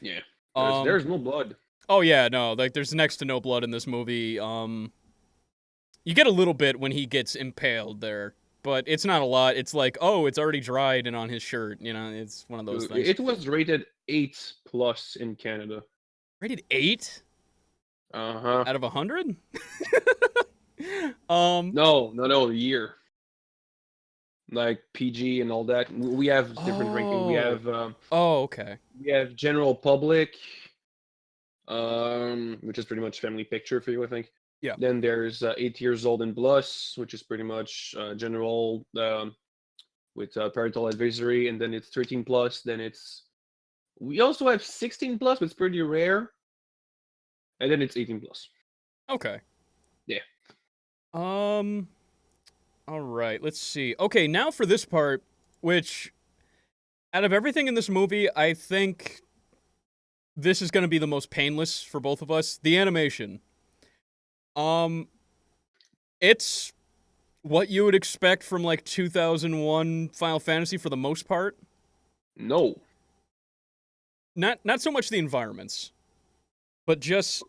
Yeah. There's no blood. Oh yeah, no, like there's next to no blood in this movie. You get a little bit when he gets impaled there, but it's not a lot. It's like, oh, it's already dried and on his shirt. You know, it's one of those things. It was rated 8+ in Canada. Rated 8 Uh-huh. out of 100. No, year. Like PG and all that. We have different ranking. We have okay. we have general public, which is pretty much family picture for you, I think. Yeah. Then there's 8 years old and plus, which is pretty much general with parental advisory, and then it's 13 plus. Then we also have 16 plus, but it's pretty rare, and then it's 18 plus. Okay. Yeah. All right, let's see. Okay, now for this part, which, out of everything in this movie, I think this is going to be the most painless for both of us. The animation. It's what you would expect from, like, 2001 Final Fantasy for the most part. No. Not so much the environments, but just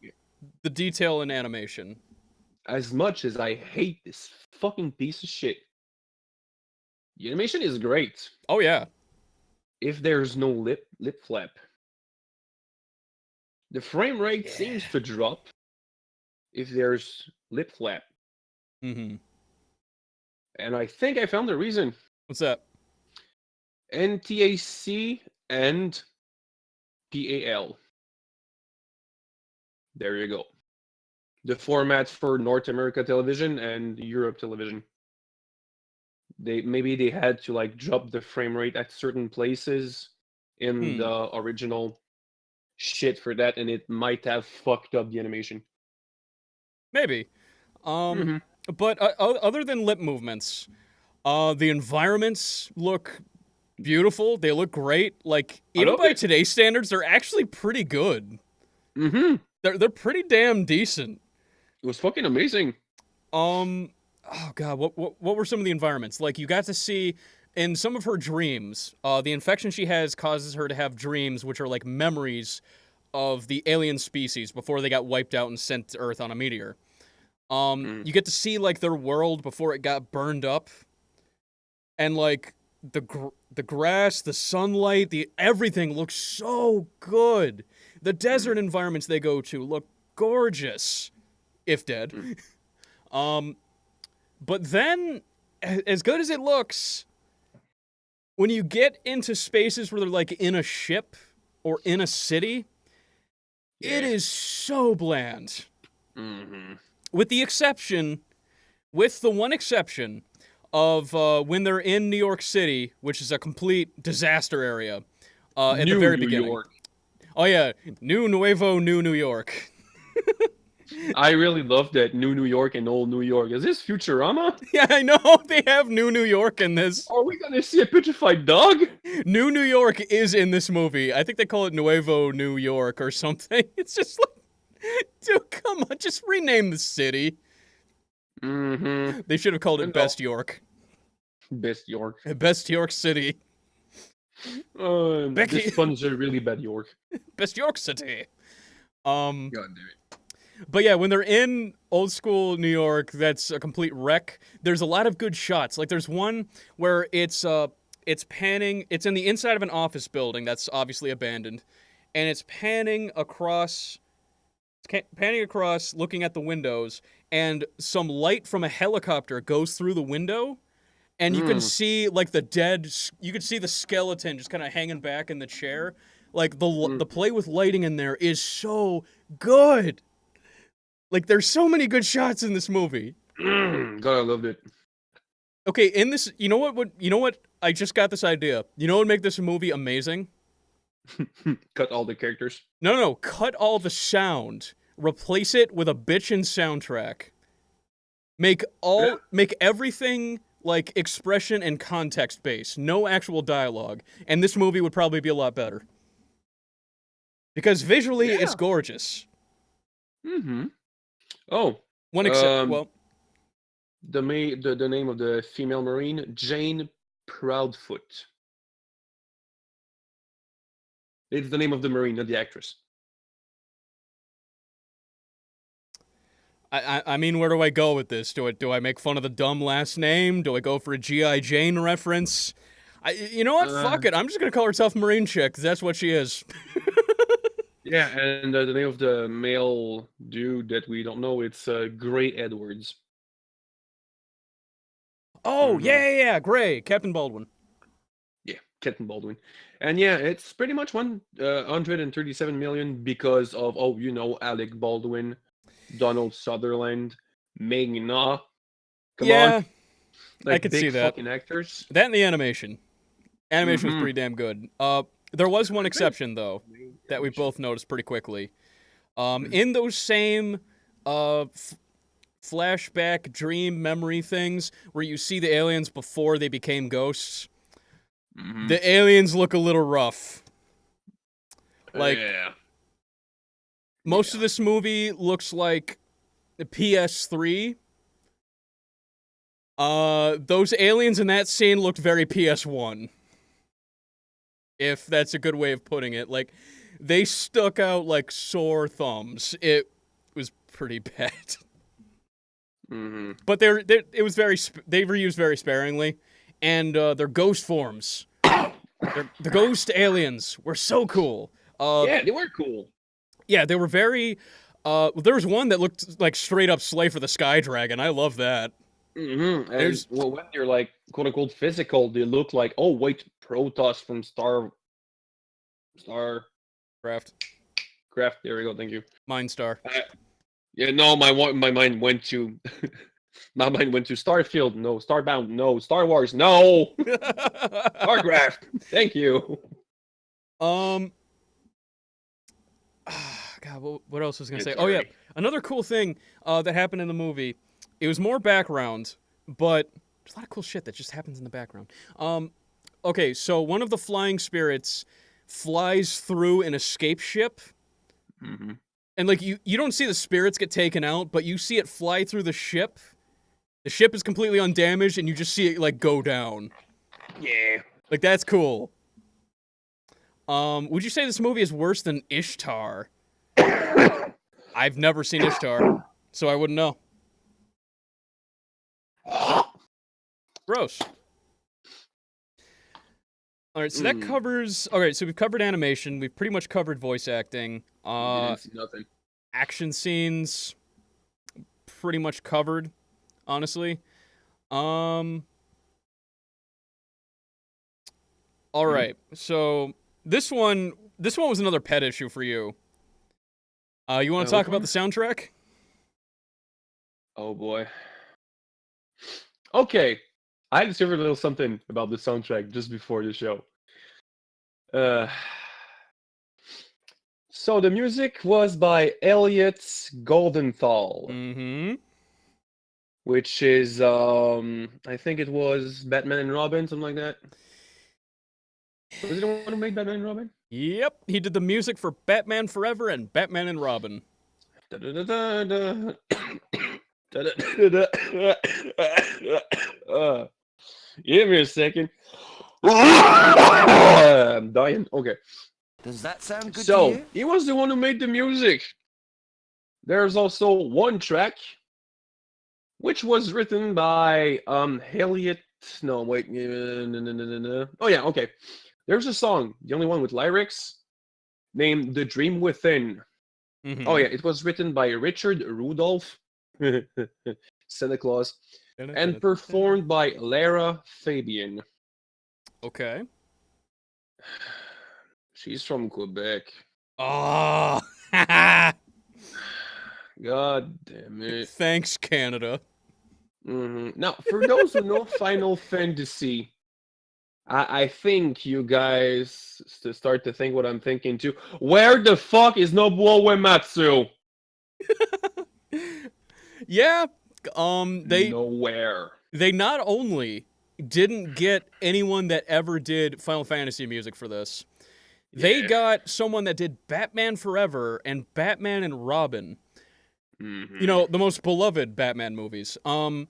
the detail in animation. As much as I hate this fucking piece of shit, the animation is great. Oh, yeah. If there's no lip flap. The frame rate seems to drop if there's lip flap. Mm-hmm. And I think I found the reason. What's that? NTAC and PAL. There you go. The format for North America television and Europe television. Maybe they had to like drop the frame rate at certain places in the original shit for that, and it might have fucked up the animation. Maybe. But other than lip movements, the environments look beautiful. They look great. Like, even by today's standards, they're actually pretty good. Mm-hmm. They're pretty damn decent. It was fucking amazing. Oh god, what were some of the environments? Like, you got to see in some of her dreams, the infection she has causes her to have dreams which are like memories of the alien species before they got wiped out and sent to Earth on a meteor. You get to see like their world before it got burned up, and like the grass, the sunlight, everything looks so good. The desert environments they go to look gorgeous, if dead. But then, as good as it looks, when you get into spaces where they're like in a ship or in a city, it is so bland. Mm-hmm. With the one exception of when they're in New York City, which is a complete disaster area at the very beginning. York. Oh yeah, New York. I really love that New York and Old New York. Is this Futurama? Yeah, I know. They have New York in this. Are we gonna see a petrified dog? New York is in this movie. I think they call it Nuevo New York or something. It's just like, dude, come on, just rename the city. Mm-hmm. They should have called it Best York. Best York. Best York City. Becky. This one's a really bad York. Best York City. God damn it. But yeah, when they're in old school New York, that's a complete wreck. There's a lot of good shots. Like there's one where it's panning. It's in the inside of an office building that's obviously abandoned, and it's panning across, looking at the windows, and some light from a helicopter goes through the window, and you can see like you can see the skeleton just kind of hanging back in the chair. Like the play with lighting in there is so good. Like, there's so many good shots in this movie. God, I loved it. Okay, in this, you know what? I just got this idea. You know what would make this movie amazing? Cut all the characters. No, cut all the sound. Replace it with a bitchin' soundtrack. Make everything like expression and context based. No actual dialogue. And this movie would probably be a lot better. Because visually, it's gorgeous. Mm-hmm. Oh. One except, the name of the female Marine, Jane Proudfoot. It's the name of the Marine, not the actress. I mean, where do I go with this? Do I make fun of the dumb last name? Do I go for a G.I. Jane reference? You know what? Fuck it. I'm just gonna call herself Marine Chick, 'cause that's what she is. Yeah, and the name of the male dude that we don't know, it's Gray Edwards. Oh, yeah, Gray, Captain Baldwin. Yeah, Captain Baldwin. And yeah, it's pretty much 137 million because of, Alec Baldwin, Donald Sutherland, Ming-Na. Come Yeah, on. I Like could big see that. fucking actors. That and the animation. Animation was Mhm. pretty damn good. There was one exception, though, that we both noticed pretty quickly. In those same flashback dream memory things where you see the aliens before they became ghosts, the aliens look a little rough. Like, Yeah. most of this movie looks like the PS3. Those aliens in that scene looked very PS1. If that's a good way of putting it. Like, they stuck out like sore thumbs. It was pretty bad. But it was they were used very sparingly. And their ghost forms, the ghost aliens were so cool. Yeah, they were cool. Yeah, they were very... there was one that looked like straight up Slay for the Sky Dragon. I love that. And There's- when they're like quote unquote physical, they look like, oh wait, Protoss from Starcraft. There we go. Thank you. Mindstar. Yeah, no, my mind went to my mind went to Starfield. No, Starbound. No, Star Wars. No, Starcraft. Thank you. God, what else was I gonna say? Oh yeah, another cool thing that happened in the movie. It was more background, but there's a lot of cool shit that just happens in the background. Okay, so one of the flying spirits flies through an escape ship, and like you don't see the spirits get taken out, but you see it fly through the ship. The ship is completely undamaged, and you just see it like go down. Yeah. Like that's cool. Would you say this movie is worse than Ishtar? I've never seen Ishtar, so I wouldn't know. Gross. All right, so that covers... Okay, so we've covered animation. We've pretty much covered voice acting. Didn't see nothing. Action scenes, pretty much covered, honestly. All right, so this one was another pet issue for you. You want to talk about the soundtrack? Oh boy. Okay, I discovered a little something about the soundtrack just before the show. So the music was by Elliot Goldenthal, which is I think it was Batman and Robin, something like that. Was it the one who made Batman and Robin? Yep, he did the music for Batman Forever and Batman and Robin. Give me a second. I'm dying. Okay. Does that sound good to So, you? he was the one who made the music. There's also one track, which was written by Elliot. No, wait. No. Oh, yeah, okay. There's a song, the only one with lyrics, named The Dream Within. Oh, yeah, it was written by Richard Rudolph, Santa Claus, and performed by Lara Fabian. Okay. She's from Quebec. Oh, God damn it. thanks, Canada. Now, for those who know Final Fantasy, I think you guys start to think what I'm thinking too. Where the fuck is Nobuo Uematsu? Yeah, they Nowhere. They not only didn't get anyone that ever did Final Fantasy music for this, they got someone that did Batman Forever and Batman and Robin. You know, the most beloved Batman movies. And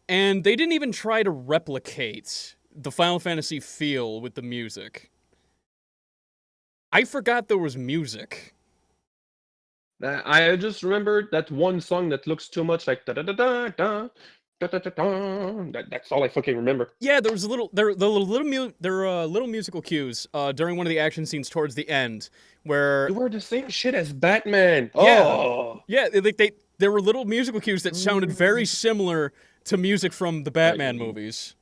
they didn't even try to replicate the Final Fantasy feel with the music. I forgot there was music. I just remembered that one song that looks too much like da da da da da da da da da. That's all I fucking remember. Yeah, there was a little little musical cues during one of the action scenes towards the end where You were the same shit as Batman. yeah. Oh. Yeah, there were little musical cues that sounded very similar to music from the Batman movies.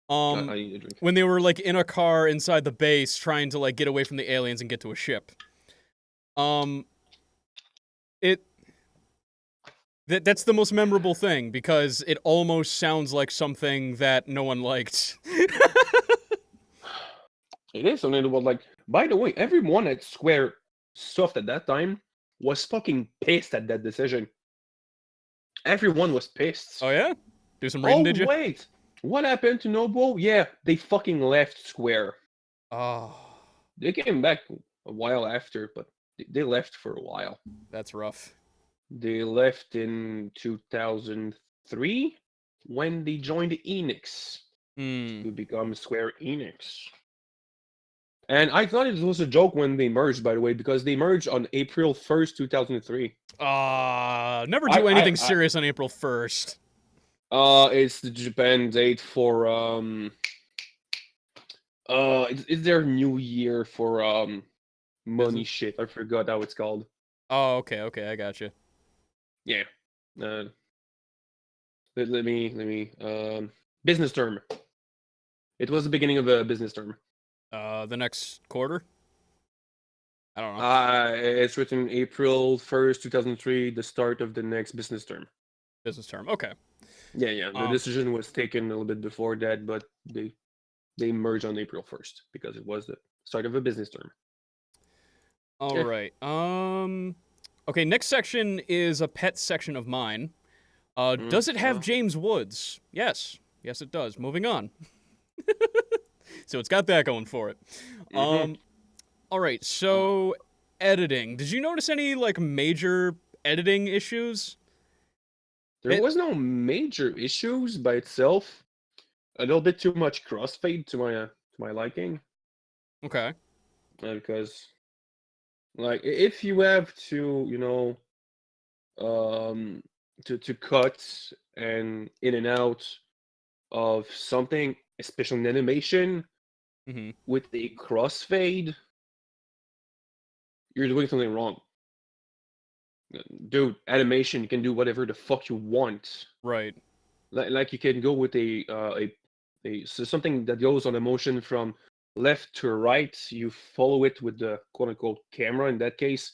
I need a drink. When they were like in a car inside the base trying to like get away from the aliens and get to a ship. That's the most memorable thing because it almost sounds like something that no one liked. It is something about like. By the way, everyone at Square Soft at that time was fucking pissed at that decision. Everyone was pissed. Oh yeah? Do some reading, did you? Wait, what happened to Nobuo? Yeah, they fucking left Square. Oh, They came back a while after, but they left for a while. that's rough. They left in 2003 when they joined Enix to become Square Enix. And I thought it was a joke when they merged, by the way, because they merged on April 1st, 2003. Never do anything serious on April 1st. It's the Japan date for it's their new year for money shit. I forgot how it's called. Oh, okay, I got you. Yeah. Let me business term. It was the beginning of a business term. The next quarter? I don't know. It's written April 1st, 2003, the start of the next business term. Business term. Okay. Yeah. The decision was taken a little bit before that, but they merged on April 1st because it was the start of a business term. All right. Okay, next section is a pet section of mine. Does it have James Woods? Yes. Yes, it does. Moving on. So it's got that going for it. All right, so editing. Did you notice any like major editing issues? There was no major issues by itself. A little bit too much crossfade to my liking. Okay. Because like if you have to to cut and in and out of something, especially in animation, with a crossfade, you're doing something wrong. Dude, animation, you can do whatever the fuck you want. Right. Like you can go with so something that goes on a motion from left to right. You follow it with the quote unquote camera in that case,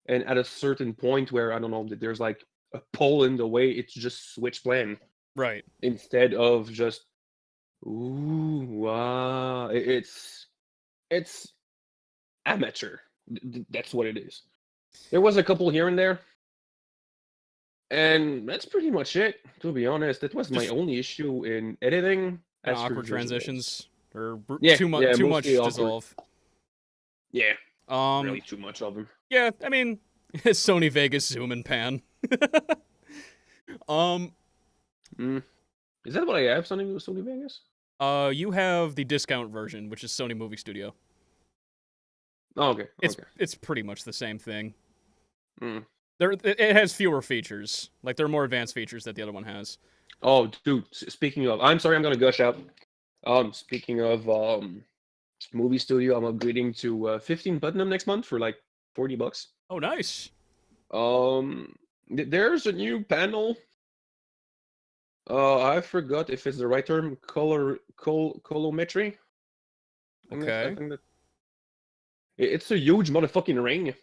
and at a certain point where I don't know that there's like a pole in the way, it's just switch plan. Right. Instead of just ooh wow, it's amateur. That's what it is. There was a couple here and there, and that's pretty much it. To be honest, that was my only issue in editing. As for Awkward visuals. transitions or too mostly much awkward. dissolve. Yeah, Really really too much of them. Yeah, I mean, it's Sony Vegas zoom and pan. Is that what I have? Something with Sony Vegas? You have the discount version, which is Sony Movie Studio. Oh, okay. It's pretty much the same thing. Mm. It has fewer features. Like there are more advanced features that the other one has. Oh, dude. Speaking of, I'm sorry, I'm gonna gush out. Speaking of movie studio, I'm upgrading to 15 Platinum next month for like $40. Oh, nice. There's a new panel. I forgot if it's the right term. Colorimetry. Okay. I think that it's a huge motherfucking ring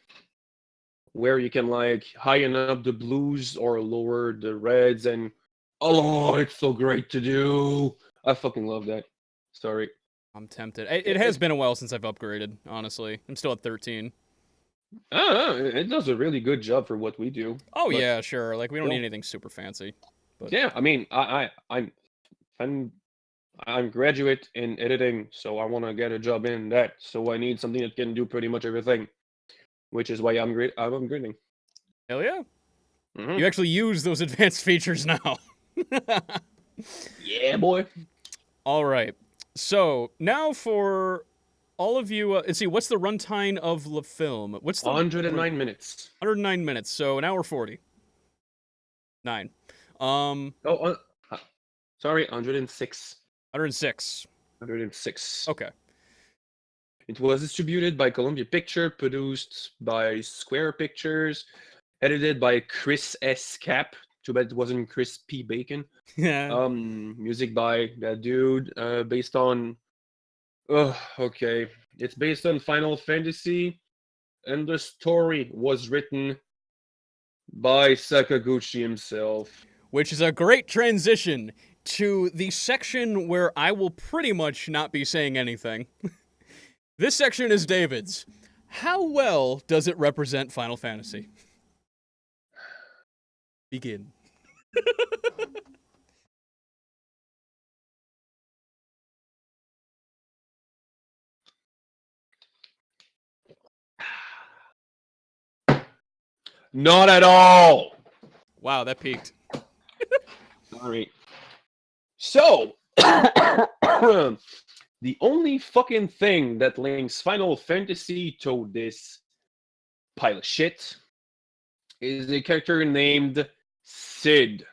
where you can like heighten up the blues or lower the reds, and oh, it's so great to do. I fucking love that. Sorry. I'm tempted. It has been a while since I've upgraded, honestly. I'm still at 13. It does a really good job for what we do. Oh, yeah, sure. Like, we don't need anything super fancy. But... Yeah, I mean, I'm graduate in editing, so I want to get a job in that. So I need something that can do pretty much everything, which is why I'm upgrading. Hell yeah. You actually use those advanced features now. Yeah, boy. All right. So now for all of you, let's see, what's the runtime of the film? What's the 109 minutes. 109 minutes, so an hour 40. 9. Sorry, 106. 106. 106. Okay. It was distributed by Columbia Picture, produced by Square Pictures, edited by Chris S. Cap. Too bad it wasn't Chris P. Bacon. Yeah. Music by that dude. Based on. Okay. It's based on Final Fantasy, and the story was written by Sakaguchi himself. Which is a great transition to the section where I will pretty much not be saying anything. This section is David's. How well does it represent Final Fantasy? Begin. Not at all! Wow, that peaked. Alright. So, the only fucking thing that links Final Fantasy to this pile of shit is a character named Sid.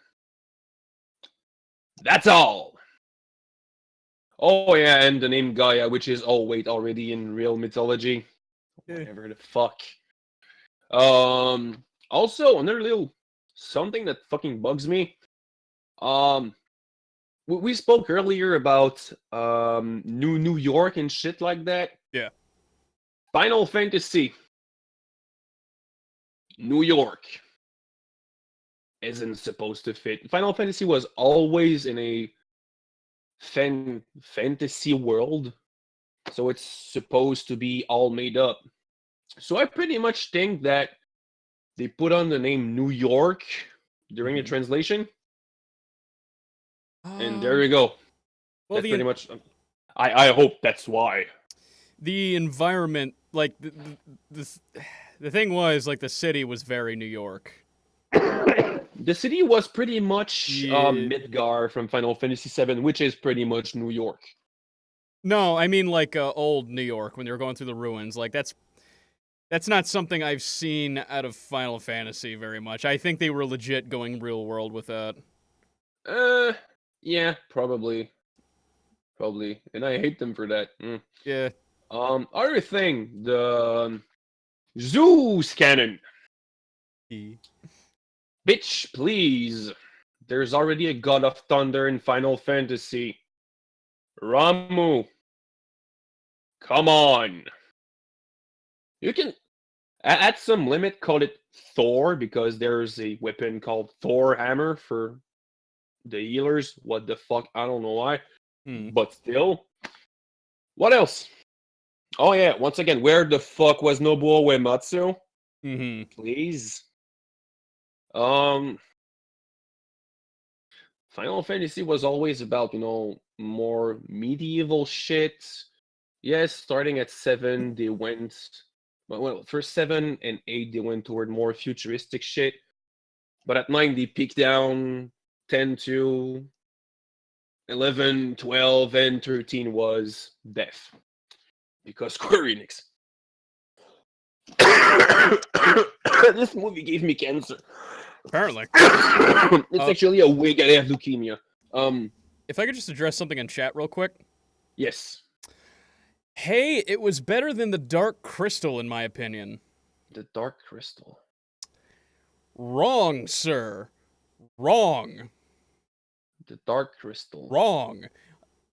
That's all. Oh yeah, and the name Gaia, which is already in real mythology. Whatever the fuck. Also another little something that fucking bugs me. We spoke earlier about New York and shit like that. Yeah. Final Fantasy New York isn't supposed to fit. Final Fantasy was always in a fantasy world, so it's supposed to be all made up. So I pretty much think that they put on the name New York during the translation, and there you go. Well, That's pretty much. I hope that's why. The environment, like the thing was, like the city was very New York. The city was pretty much Yeah. Midgar from Final Fantasy VII, which is pretty much New York. No, I mean like old New York when they were going through the ruins. Like that's not something I've seen out of Final Fantasy very much. I think they were legit going real world with that. Yeah, probably, and I hate them for that. Yeah. Other thing, the Zeus cannon. Bitch, please. There's already a God of Thunder in Final Fantasy. Ramu. Come on. You can, at some limit, call it Thor, because there's a weapon called Thor Hammer for the healers. What the fuck? I don't know why. But still. What else? Oh yeah, once again, where the fuck was Nobuo Uematsu? Please. Final Fantasy was always about, more medieval shit. Yes, starting at 7, they went... Well, for 7 and 8, they went toward more futuristic shit. But at 9, they peaked down. 10 to 11, 12, and 13 was death. Because Square Enix. This movie gave me cancer. Apparently. It's actually a wig. I have leukemia. If I could just address something in chat real quick. Yes. Hey, it was better than the Dark Crystal, in my opinion. The Dark Crystal. Wrong, sir. Wrong. The Dark Crystal. Wrong.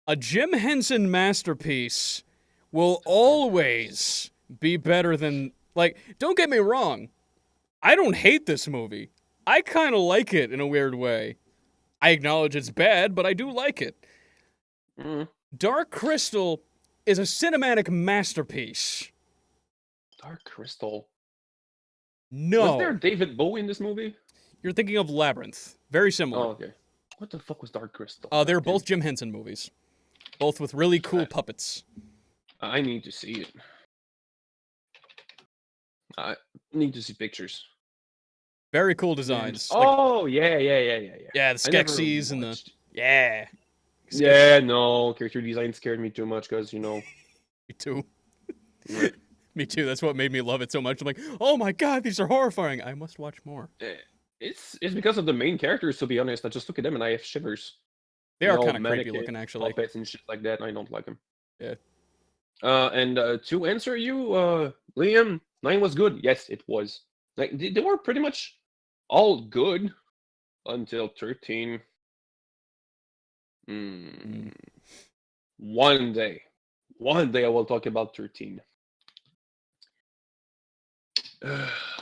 A Jim Henson masterpiece will always be better than... Like, don't get me wrong. I don't hate this movie. I kind of like it in a weird way. I acknowledge it's bad, but I do like it. Dark Crystal is a cinematic masterpiece. Dark Crystal. No. Was there David Bowie in this movie? You're thinking of Labyrinth. Very similar. Oh, okay. What the fuck was Dark Crystal? They're both Jim Henson movies. Both with really cool puppets. I need to see it. I need to see pictures. Very cool designs. Oh, yeah. Yeah, the Skeksis and the... Yeah. Yeah, no. Character design scared me too much because, Me too. Right. Me too. That's what made me love it so much. I'm like, oh my god, these are horrifying. I must watch more. It's because of the main characters, to be honest. I just look at them and I have shivers. They You are know, kind of creepy mannequins, looking, actually. puppets and shit like that. I don't like them. Yeah. And to answer you, Liam, 9 was good. Yes, it was. Like they were pretty much all good until 13. One day I will talk about 13.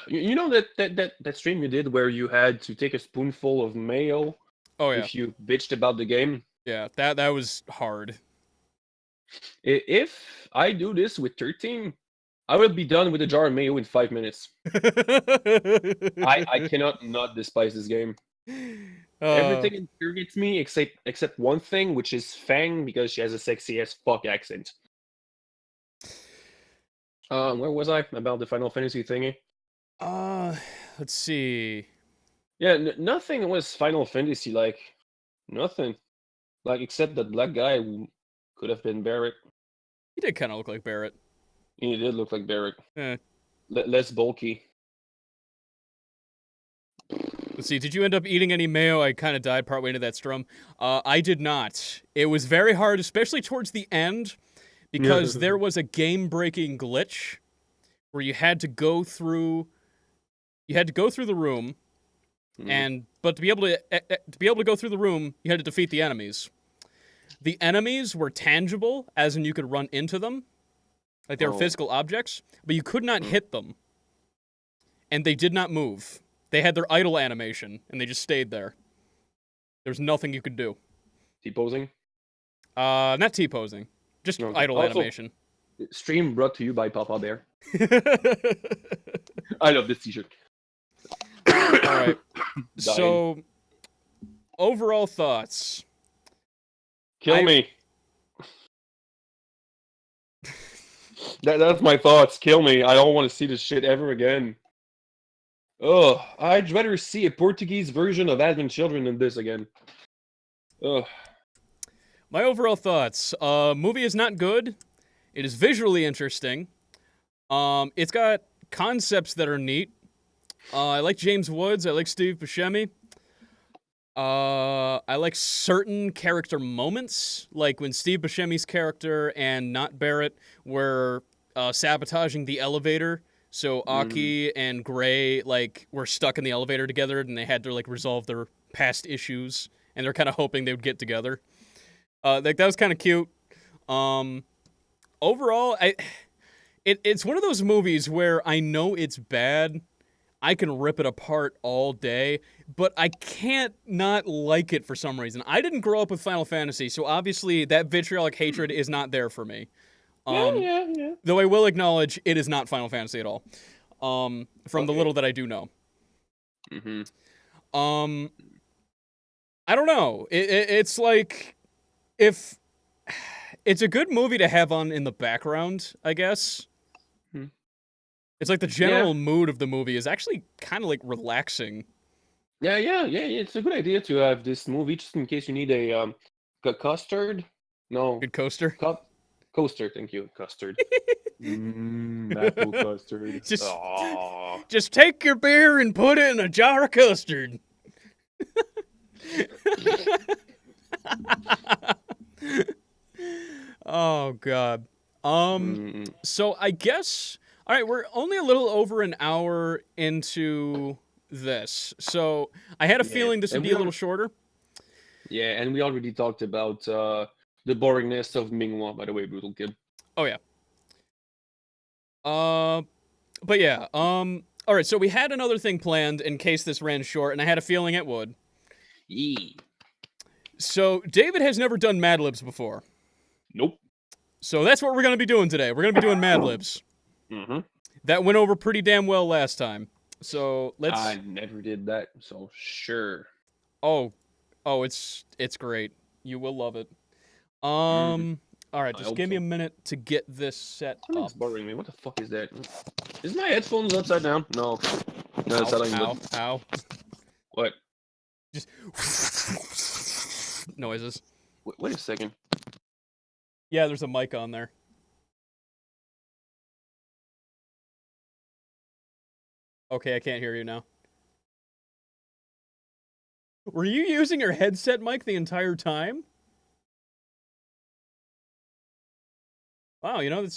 You know that stream you did where you had to take a spoonful of mayo Oh yeah. if you bitched about the game? Yeah, that was hard. If I do this with 13, I will be done with a jar of mayo in 5 minutes. I cannot not despise this game. Everything infuriates me except one thing, which is Fang, because she has a sexy as fuck accent. Where was I about the Final Fantasy thingy? Let's see. Yeah, nothing was Final Fantasy like. Nothing. Like, except that black guy who could have been Barrett. He did kind of look like Barrett. He did look like Barrett. Eh. Less bulky. Let's see, did you end up eating any mayo? I kind of died partway into that strum. I did not. It was very hard, especially towards the end, because there was a game-breaking glitch where you had to go through the room, but to be able to go through the room, you had to defeat the enemies. The enemies were tangible, as in you could run into them, like they were physical objects, but you could not hit them, and they did not move. They had their idle animation, and they just stayed there. There's nothing you could do. T-posing? Not T-posing. Just idle animation. Stream brought to you by Papa Bear. I love this t-shirt. Alright. So, overall thoughts. Kill me. That's my thoughts. Kill me. I don't want to see this shit ever again. Ugh, I'd rather see a Portuguese version of Advent Children than this again. Ugh. My overall thoughts. Movie is not good. It is visually interesting. It's got concepts that are neat. I like James Woods. I like Steve Buscemi. I like certain character moments, like when Steve Buscemi's character and not Barrett were sabotaging the elevator. So Aki and Gray were stuck in the elevator together, and they had to resolve their past issues, and they're kind of hoping they would get together. That was kind of cute. Overall, it's one of those movies where I know it's bad. I can rip it apart all day, but I can't not like it for some reason. I didn't grow up with Final Fantasy, so obviously that vitriolic hatred is not there for me. Yeah. Though I will acknowledge it is not Final Fantasy at all. From the little that I do know. I don't know. It's like if it's a good movie to have on in the background, I guess. It's like the general mood of the movie is actually kind of relaxing. Yeah. It's a good idea to have this movie just in case you need a custard. No. Good coaster. Coaster, thank you. Custard. Apple custard. Just take your beer and put it in a jar of custard. Oh God. So I guess. All right, we're only a little over an hour into this, so I had a feeling this would be a little shorter. Yeah, and we already talked about the boringness of Minghua, by the way, Brutal Kid. Oh yeah. But yeah. All right, so we had another thing planned in case this ran short, and I had a feeling it would. Yee. So David has never done Mad Libs before. Nope. So that's what we're gonna be doing today. We're gonna be doing Mad Libs. That went over pretty damn well last time. So let's. I never did that, so sure. Oh, it's great. You will love it. All right, just give me a minute to get this set up. Something's bothering me. What the fuck is that? Is my headphones upside down? No. No, it's not. Ow. What? Just noises. Wait a second. Yeah, there's a mic on there. Okay, I can't hear you now. Were you using your headset mic the entire time? Wow, you know,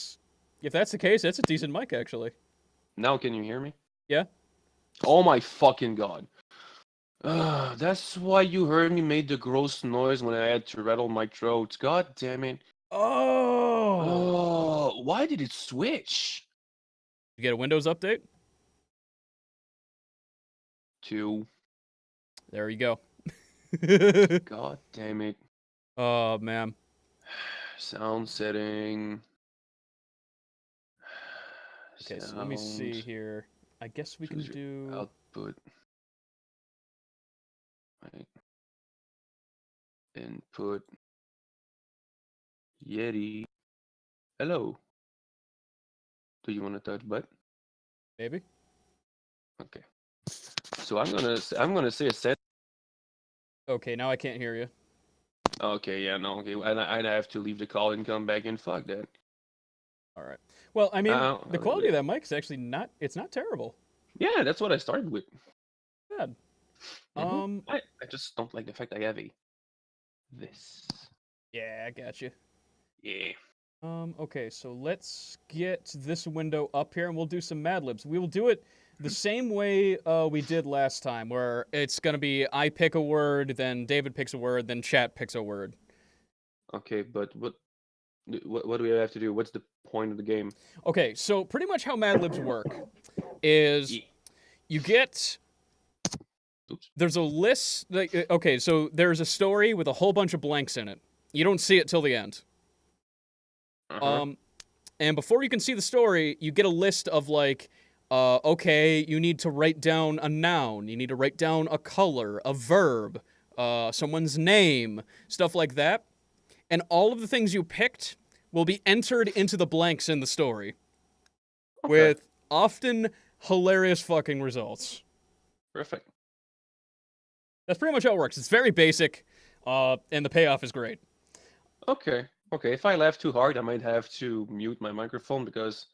if that's the case, that's a decent mic, actually. Now can you hear me? Yeah? Oh my fucking god. That's why you heard me make the gross noise when I had to rattle my throat. God damn it. Oh! Oh, why did it switch? You get a Windows update? To There you go. God damn it. Oh, man. Sound setting. Okay, so let me see Sound. here. I guess we can Choose your do... output. Right. Input. Yeti. Hello. Do you want to touch butt? Maybe? Okay. So I'm gonna say a set. Okay, now I can't hear you. Okay, yeah, no, okay. I'd have to leave the call and come back and fuck that. All right. Well, I mean, the I'll quality leave of that mic is actually not... It's not terrible. Yeah, that's what I started with. Bad. Mhm. I just don't like the fact I have this. Yeah, I got you. Yeah. Okay, so let's get this window up here, and we'll do some Mad Libs. We will do it the same way we did last time, where it's gonna be I pick a word, then David picks a word, then chat picks a word. Okay, but what do we have to do? What's the point of the game? Okay, so pretty much how Mad Libs work is Yeah. you get... Oops. There's a list... Okay, so there's a story with a whole bunch of blanks in it. You don't see it till the end. Uh-huh. And before you can see the story, you get a list of like, okay, you need to write down a noun, you need to write down a color, a verb, someone's name, stuff like that. And all of the things you picked will be entered into the blanks in the story. Okay. With often hilarious fucking results. Perfect. That's pretty much how it works. It's very basic, and the payoff is great. Okay. Okay. If I laugh too hard, I might have to mute my microphone because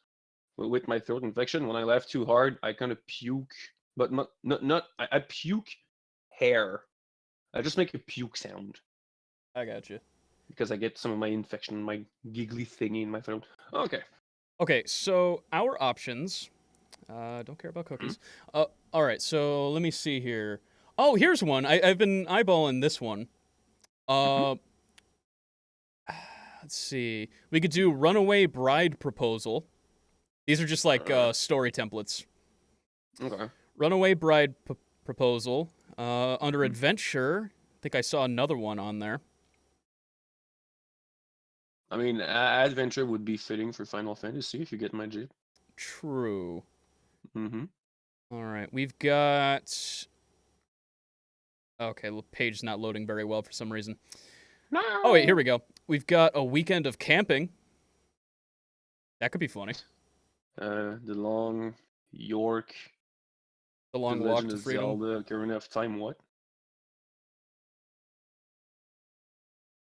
with my throat infection, when I laugh too hard, I kind of puke. But I puke hair. I just make a puke sound I got you. because I get some of my infection, my giggly thingy in my throat. Okay. Okay, so our options. Don't care about cookies. All right, so let me see here. Oh, here's one. I've been eyeballing this one. Let's see. We could do Runaway Bride Proposal. These are just like story templates. Okay. Runaway Bride Proposal. Under Adventure, I think I saw another one on there. I mean, adventure would be fitting for Final Fantasy if you get my drift. True. Mm-hmm. All right, we've got... Okay, the page's not loading very well for some reason. No. Oh, wait, here we go. We've got a weekend of camping. That could be funny. The Long York. The Long The Walk Legend to of Freedom. Zelda, Ocarina of Time. What?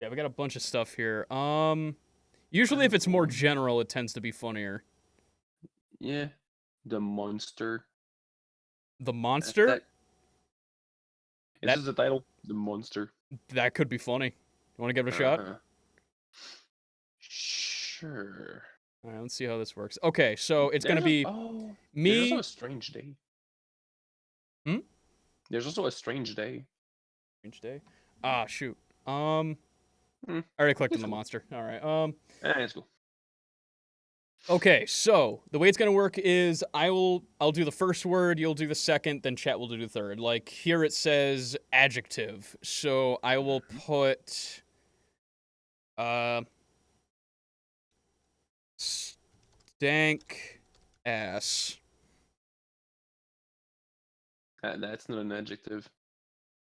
Yeah, we got a bunch of stuff here. Usually if it's more general, it tends to be funnier. Yeah. The Monster. The Monster? This is the title. The Monster. That could be funny. You want to give it a shot? Sure. All right, let's see how this works. Okay, so it's going to be There's me... also a strange day. Hmm? There's also a strange day. Strange day? Ah, shoot. I already clicked on the monster. All right. Let's go. Okay, so the way it's gonna work is I'll do the first word, you'll do the second, then chat will do the third. Like here it says adjective, so I will put stank ass. That's not an adjective.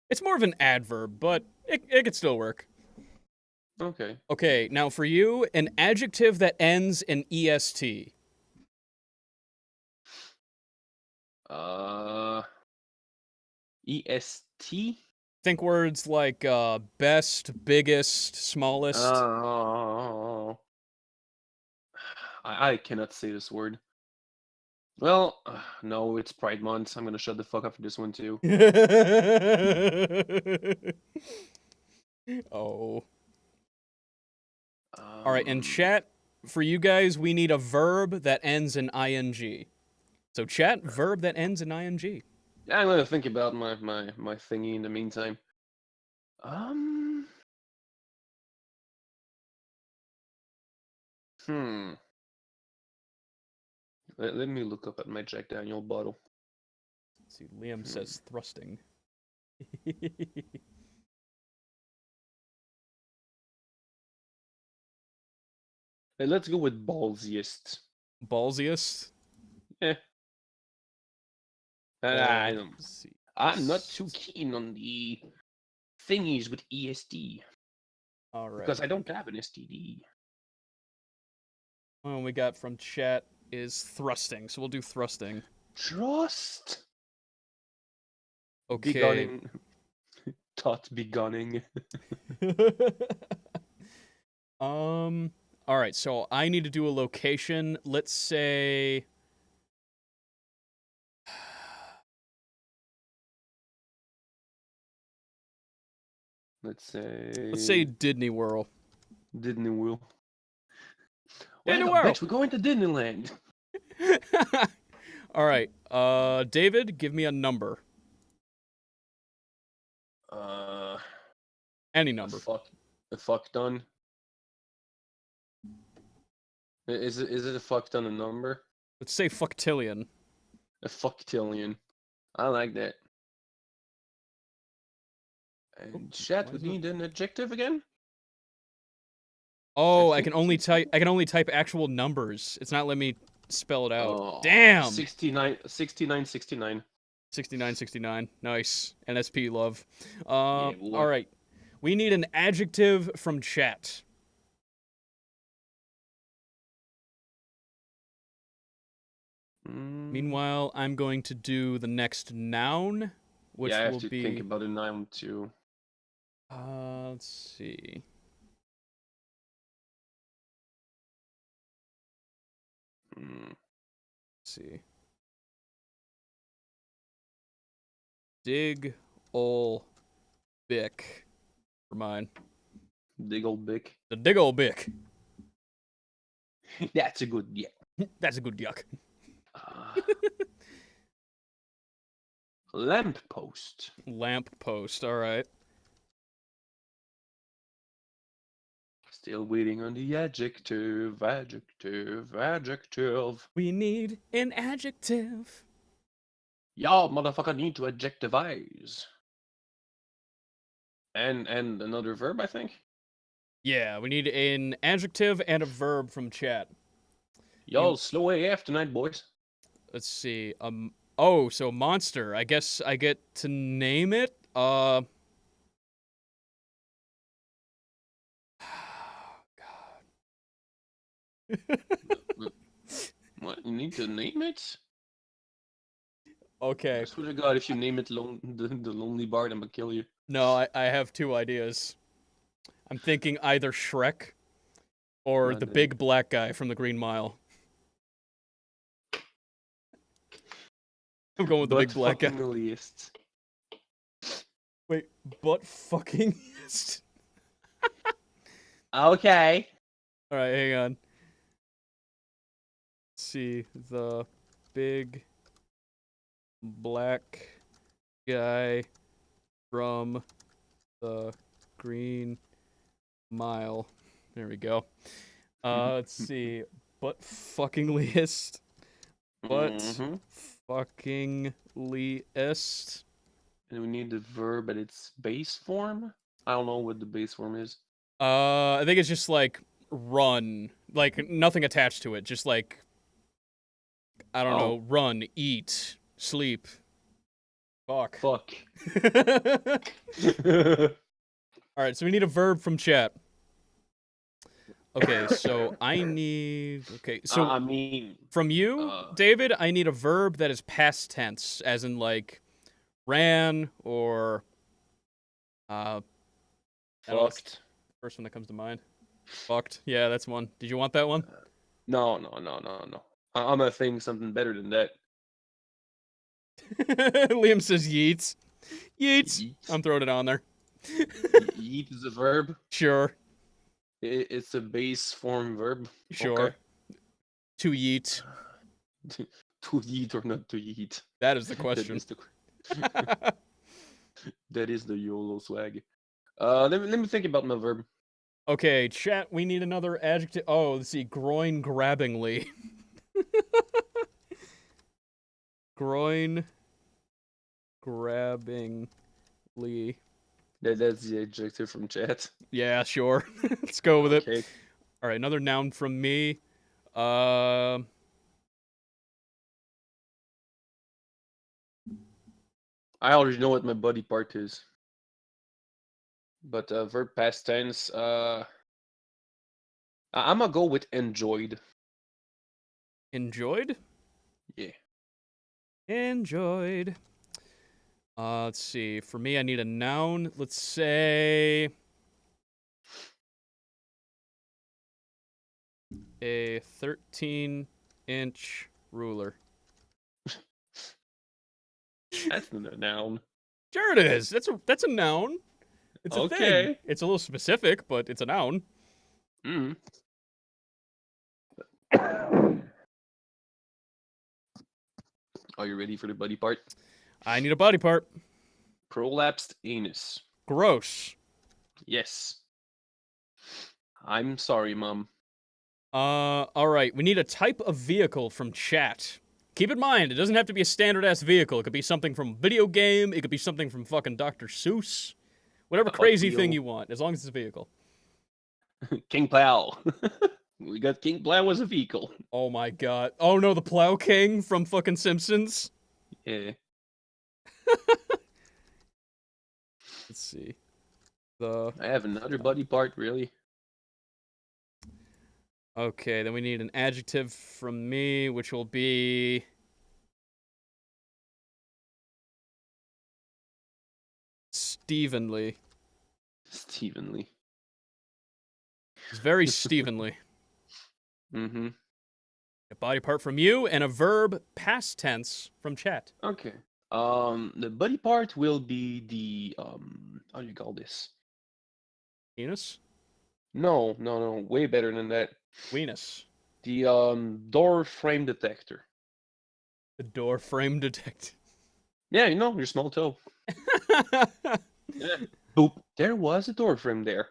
It's more of an adverb, but it could still work. Okay. Okay, now for you, an adjective that ends in est. EST? Think words like best, biggest, smallest. Oh. I cannot say this word. Well, no, it's Pride Month. I'm gonna shut the fuck up for this one too. Oh. All right, in chat, for you guys, we need a verb that ends in ing. So chat, verb that ends in ing. Yeah, I'm gonna think about my thingy in the meantime. Hmm. Let me look up at my Jack Daniel bottle. Let's see, Liam says thrusting. Hey, let's go with ballsiest. Ballsiest. Eh. I don't. See. I'm not too keen on the thingies with ESD. All right. Because I don't have an STD. One we got from chat is thrusting, so we'll do thrusting. Trust. Okay. Begunning. Tot begunning. All right, so I need to do a location. Let's say Let's let's say say Disney World. Disney World. Disney Well, World. bitch, we're going to Disneyland. All right. David, give me a number. Any number. A fuck done. Is it a fuck ton a number? Let's say fucktillion. A fucktillion. I like that. And chat why would is it- need an adjective again? Oh, I think can only type actual numbers. It's not letting me spell it out. Oh, Damn. 69. 6969. Nice. NSP love. Yeah, boy. All right. We need an adjective from chat. Meanwhile, I'm going to do the next noun, which yeah, I have will to be. think about a noun too. Let's see. Hmm. Let's see. Dig ol' bick for mine. Dig old bick. The dig ol' bick. That's a good That's a good yuck. Lamp post. Lamp post. All right. Still waiting on the adjective. We need an adjective. Y'all motherfucker need to adjectivize. And another verb, I think. Yeah, we need an adjective and a verb from chat. Y'all slow AF tonight, boys. Let's see. Oh, so monster. I guess I get to name it. God. What? You need to name it? Okay. I swear to God, if you name it the Lonely Bard, I'm gonna kill you. No, I have two ideas. I'm thinking either Shrek or the big black guy from the Green Mile. I'm going with the big black guy. List. Wait, but fucking Okay. All right, hang on. Let's see, the big black guy from the Green Mile. There we go. Let's see. But fucking list. But fucking list. And we need the verb at its base form. I don't know what the base form is. I think it's just like run, like nothing attached to it. Just like I don't know, run, eat, sleep. Fuck. All right, so we need a verb from chat. Okay, so I need. Okay, so I mean, from you, David, I need a verb that is past tense, as in like ran or fucked. First one that comes to mind. Fucked. Yeah, that's one. Did you want that one? No. I'm gonna think something better than that. Liam says yeets. Yeets. Yeet. I'm throwing it on there. Yeet is a verb. Sure. It's a base form verb. Sure. Okay. To yeet. To eat or not to eat? That is the That question. is the that is the YOLO swag. Let me think about my verb. Okay, chat, we need another adjective. Oh, let's see. Groin grabbingly. Groin grabbingly. That's the adjective from chat. Yeah, sure. Let's go with it. Okay. All right, another noun from me. I already know what my body part is. But verb past tense. I'm gonna go with enjoyed. Enjoyed? Yeah. Enjoyed. Let's see. For me, I need a noun. Let's say a 13-inch ruler. That's not a noun. Sure it is. That's a noun. It's a thing. Okay. It's a little specific, but it's a noun. Mm. Are you ready for the body part? I need a body part. Prolapsed anus. Gross. Yes. I'm sorry, Mom. All right. We need a type of vehicle from chat. Keep in mind, it doesn't have to be a standard-ass vehicle. It could be something from video game. It could be something from fucking Dr. Seuss. Whatever crazy thing you want, as long as it's a vehicle. King Plow. We got King Plow as a vehicle. Oh my god. Oh no, the Plow King from fucking Simpsons. Yeah. Let's see. I have another body part, really. Okay, then we need an adjective from me, which will be Stevenly. Stevenly. It's very Stevenly. Mm-hmm. A body part from you and a verb past tense from chat. Okay. The body part will be the how do you call this? Penis? No, way better than that. Weenus. The door frame detector. The door frame detect. Yeah, you know, your small toe. Yeah. Boop. There was a door frame there.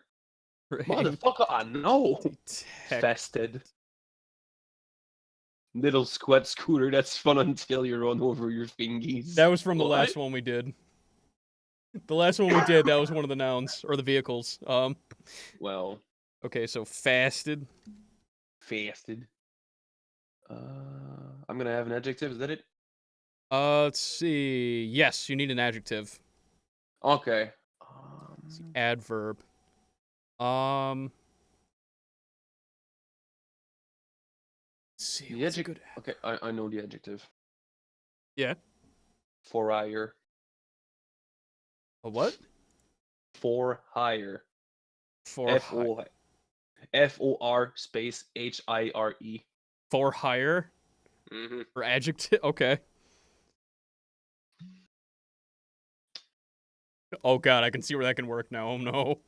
Motherfucker, I know. Fested. Little squat scooter that's fun until you run over your fingies. That was from the What? last one we did. The last one we did, that was one of the nouns, or the vehicles. Well, Okay, so fasted. fasted. I'm gonna have an adjective, is that it? Let's see. Yes, you need an adjective. Okay. Let's see, adverb. Let's see. The What's a adjective. good... Okay, I know the adjective. Yeah. For hire. A what? For hire. For F-O-R space H-I-R-E. For hire? Mm-hmm. Or adjective? Okay. Oh god, I can see where that can work now. Oh no.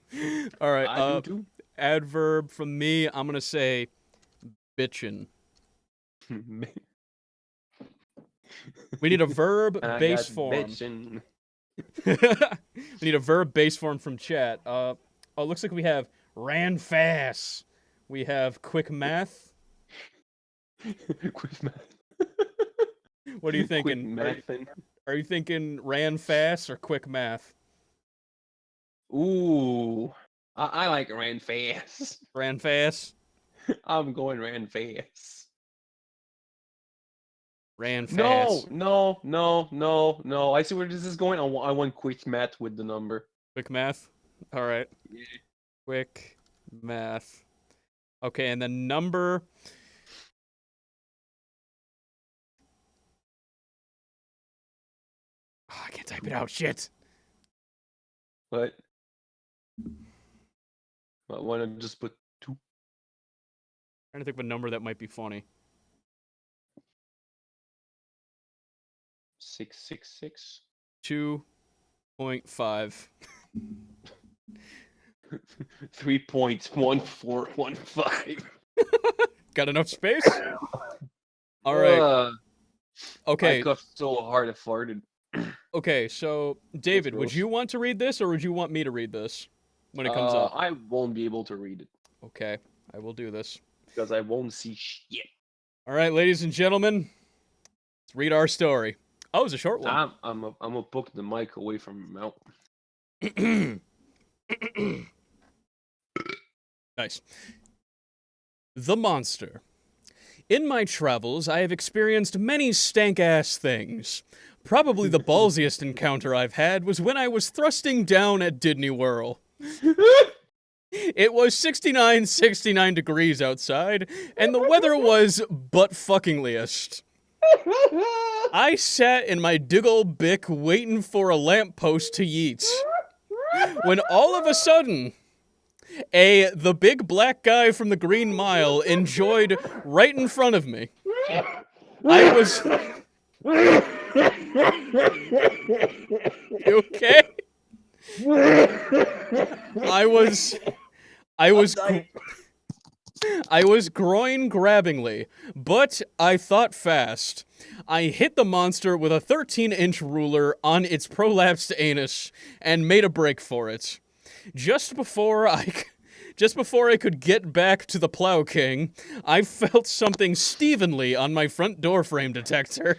All right. I do too. Adverb from me. I'm gonna say bitchin'. We need a verb And I base got form. bitchin'. We need a verb base form from chat. Oh, it looks like we have ran fast. We have quick math. Quick math. What are you Quick thinking? mathin'. Are you thinking ran fast or quick math? Ooh. I like ran fast. Ran fast? I'm going ran fast. Ran No, fast. no. I see where this is going. I want quick math with the number. Quick math? Alright. Yeah. Quick math. Okay, and then number. Oh, I can't type it out. Shit. What? Why not just put 2? Trying to think of a number that might be funny. 666. 2.5. 3.1415. Got enough space? All right. I Okay. coughed so hard I farted. Okay, so David, would gross. you want to read this or would you want me to read this when it comes up? I won't be able to read it Okay, I will do this. because I won't see shit. All right, ladies and gentlemen, let's read our story. Oh, it was a short one. I'm gonna poke the mic away from your mouth. Nice. The Monster. In my travels, I have experienced many stank-ass things. Probably the ballsiest encounter I've had was when I was thrusting down at Disney World. It was 69 degrees outside, and the weather was butt-fucking-liest. I sat in my diggle bick waiting for a lamppost to yeet. When all of a sudden, the big black guy from the Green Mile enjoyed right in front of me. I was... You okay? I was groin-grabbingly, but I thought fast. I hit the monster with a 13-inch ruler on its prolapsed anus and made a break for it. Just before I could get back to the Plow King, I felt something Stevenly on my front door frame detector.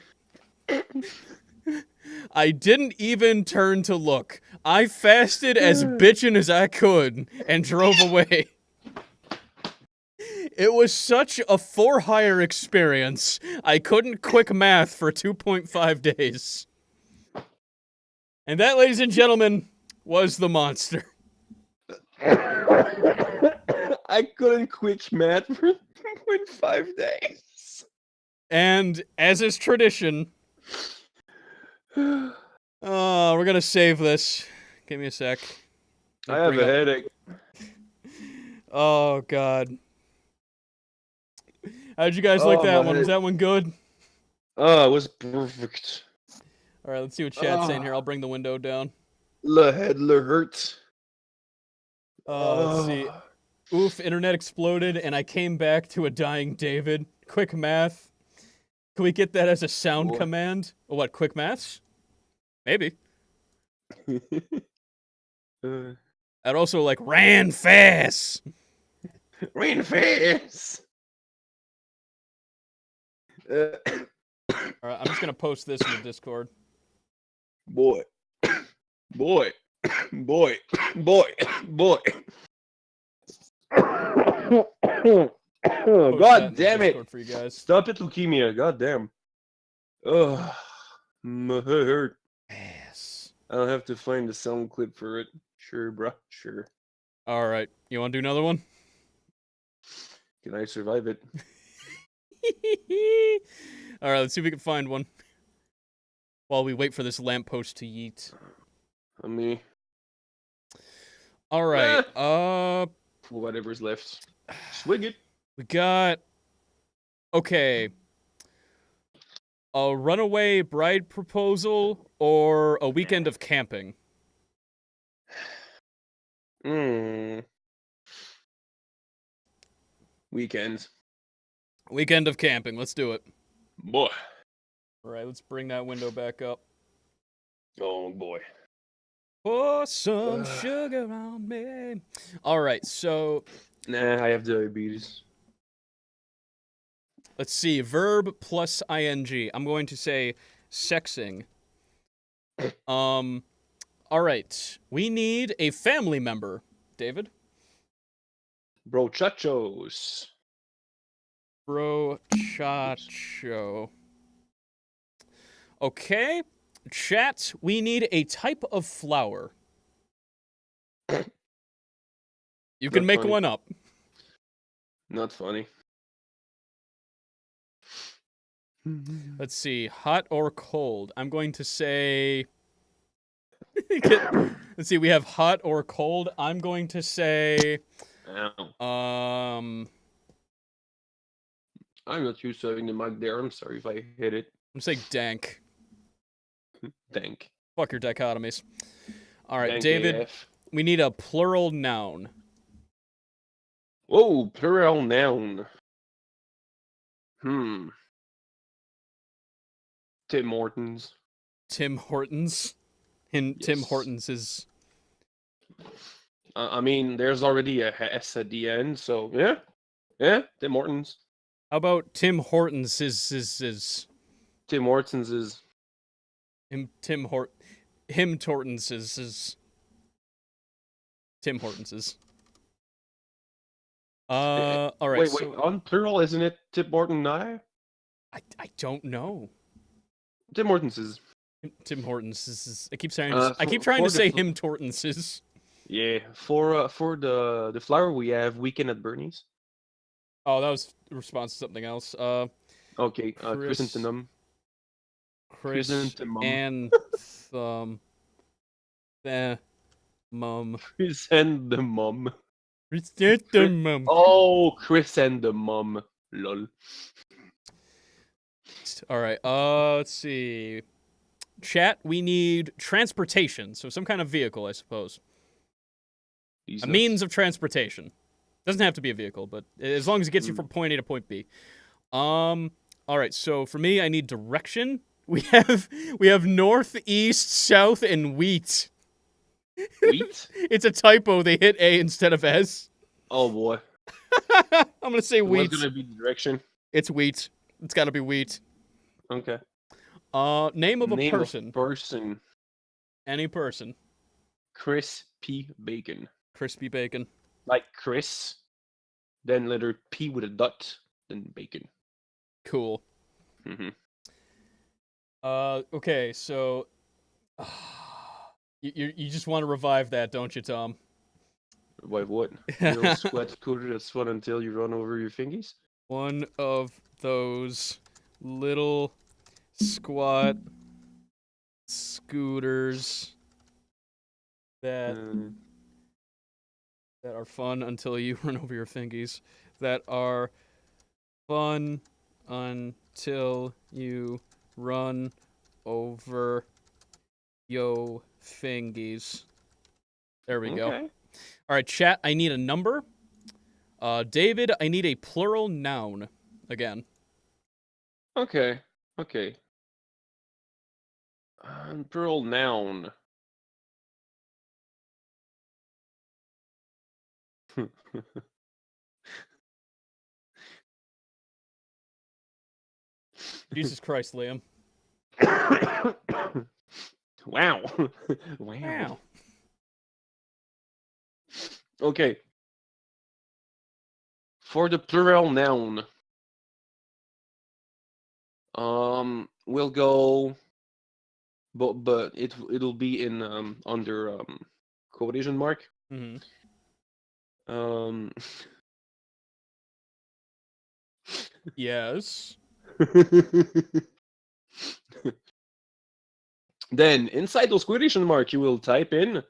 I didn't even turn to look. I fasted as bitchin' as I could and drove away. It was such a for-hire experience, I couldn't quick math for 2.5 days. And that, ladies and gentlemen, was The Monster. I couldn't quit math for 2.5 days. And, as is tradition... Oh, we're gonna save this. Give me a sec. I have a headache. Oh, God. How'd you guys like that one? Was that one good? Oh, it was perfect. Alright, let's see what chat's saying here. I'll bring the window down. The head hurts. Let's see. Oof, internet exploded and I came back to a dying David. Quick math. Can we get that as a sound command? Oh, what, quick maths? Maybe. I'd also like ran fast. Ran fast. Alright, I'm just gonna post this in the Discord. Boy. Boy. Boy. Boy. Boy. Post God damn it. Discord for you guys. Stop it, leukemia. God damn. Ugh. My head hurt. Yes. I'll have to find the sound clip for it. Sure, bruh. Sure. Alright, you wanna do another one? Can I survive it? Alright, let's see if we can find one. While we wait for this lamppost to yeet. Me. Alright, Whatever's left. Swig it. we got... Okay. A runaway bride proposal or a weekend of camping? Weekends. Weekend of camping, let's do it. Boy. Alright, let's bring that window back up. Oh, boy. Pour some sugar on me. Alright, so... Nah, I have diabetes. Let's see, verb plus ing. I'm going to say sexing. Alright, we need a family member. David? Brochachos. Brochacho. Okay. Chat, we need a type of flower. You can Not make funny. one up. Not funny. Let's see, hot or cold? I'm going to say... Let's see, we have hot or cold. I'm going to say... Ow. I'm not used to having the mic there. I'm sorry if I hit it. I'm going to say dank. Dank. Fuck your dichotomies. All right, Dank David, AF. we need a plural noun. Whoa, plural noun. Hmm. Tim Hortons. Tim Hortons. And Tim Yes. Hortons is... I mean, there's already a S at the end, so yeah. Yeah, Tim Hortons. How about Tim Hortons is... Tim Hortons is... Him Tortons is... Tim Hortons is... all right, wait, so... on plural, isn't it Tim Horton I? I don't know. Tim Hortons is... Tim Hortons is... I keep trying for to the say fl- him Tortons is... Yeah, for the flower we have Weekend at Bernie's. Oh, that was a response to something else. Okay, Chris- chrysanthemum. Chrysanthemum. and mum. Chrysanthemum. Chrysanthemum. Oh, chrysanthemum. Lol. All right. Let's see. Chat. We need transportation, so some kind of vehicle, I suppose. These A nuts. means of transportation. Doesn't have to be a vehicle, but as long as it gets you from point A to point B. All right. So for me, I need direction. We have north, east, south, and wheat. Wheat? It's a typo. They hit A instead of S. Oh boy. I'm gonna say wheat. What's gonna be the direction? It's wheat. It's got to be wheat. Okay. Name of a Name person. of person. Any person. Chris P. Bacon. Crispy bacon. Like Chris, then letter P with a dot, then bacon. Cool. Mm-hmm. Okay, so you just want to revive that, don't you, Tom? Wait, what? Little squat scooter that's fun until you run over your fingies? One of those little squat scooters that are fun until you run over your fingies. That are fun until you run over yo fingies. There we go. Okay. All right, chat, I need a number. David, I need a plural noun. Again. Okay. Okay. Plural noun. Jesus Christ, Liam. Wow. Wow. Okay. For the plural noun, we'll go, but it'll be in under quotation mark. Mm-hmm. Yes. Then inside those quotation mark, you will type in,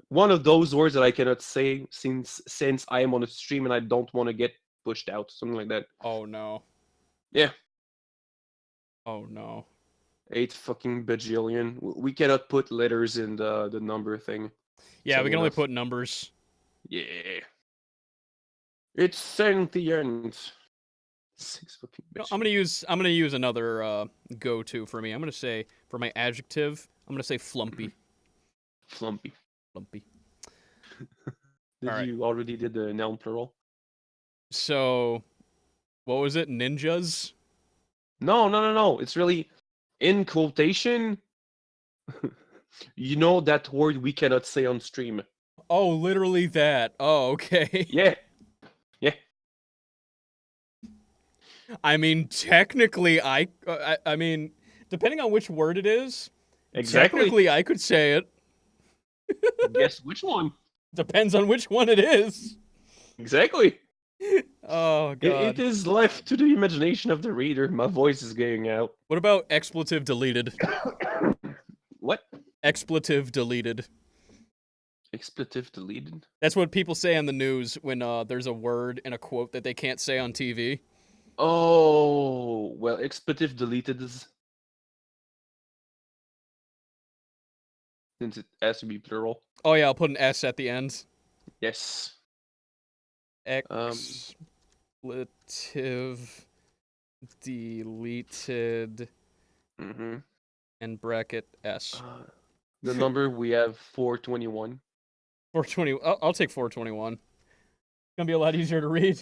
one of those words that I cannot say since I am on a stream and I don't want to get pushed out, something like that. Oh no. Yeah. Oh no. 8 fucking bajillion. We cannot put letters in the number thing. Yeah, we Silly can only enough. put numbers. Yeah. It's sentient. 6 fucking No, bajillion. I'm gonna use another go-to for me. I'm gonna say for my adjective, I'm gonna say flumpy. Flumpy. Flumpy. Did Alright. you already did the noun plural? So, what was it? Ninjas? No. It's really in quotation. You know that word we cannot say on stream. Oh, literally that. Oh, okay. Yeah. Yeah. I mean, technically, I mean, depending on which word it is, Exactly. technically, I could say it. Guess which one? Depends on which one it is. Exactly. Oh, It God. is left to the imagination of the reader. My voice is going out. What about expletive deleted? What? Expletive deleted. Expletive deleted? That's what people say on the news when there's a word in a quote that they can't say on TV. Oh, well, expletive deleted is... since it has to be plural. Oh yeah, I'll put an S at the end. Yes. Expletive deleted Mm-hmm. and bracket S. The number we have 421. 420. I'll take 421. It's gonna be a lot easier to read.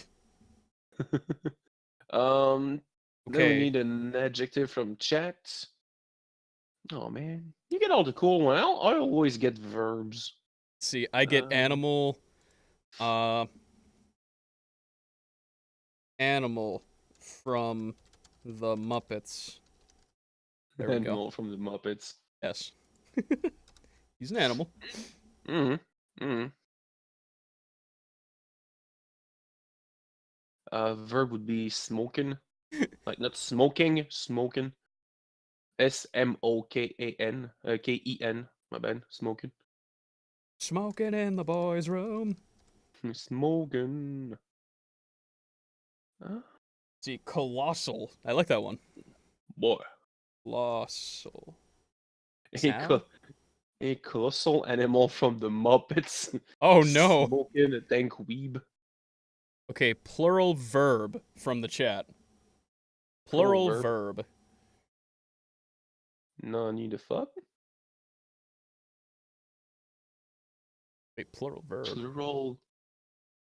Then we Okay. need an adjective from chat. Oh man, you get all the cool one. I always get verbs. Let's see, I get animal. Animal from the Muppets. There we Animal go. from the Muppets. Yes. He's an animal. Mm-hmm. Mm-hmm. Verb would be smoking. Like not smoking, smoking. Smokan. Ken. My bad. Smoking. Smoking in the boys' room. Smoking. See, colossal. I like that one. Boy. Colossal. A colossal animal from the Muppets. Oh no. Smoking a dank weeb. Okay, plural verb from the chat. Plural verb. No need to fuck. Wait, plural verb. Plural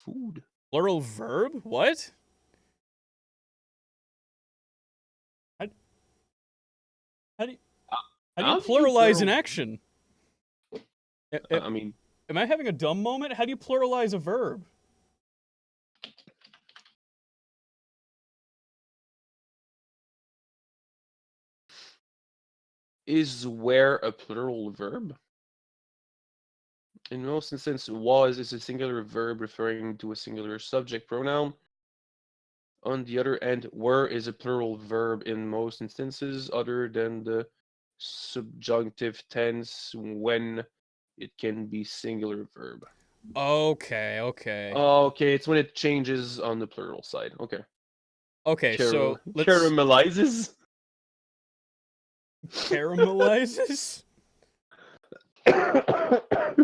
food. Plural verb? What? How do you pluralize an action? I mean, am I having a dumb moment? How do you pluralize a verb? is where a plural verb? In most instances, was is a singular verb referring to a singular subject pronoun. On the other end, were is a plural verb in most instances, other than the subjunctive tense when it can be singular verb. Okay. Okay, it's when it changes on the plural side. Okay. Okay, so let's... Caramelizes? Caramelizes?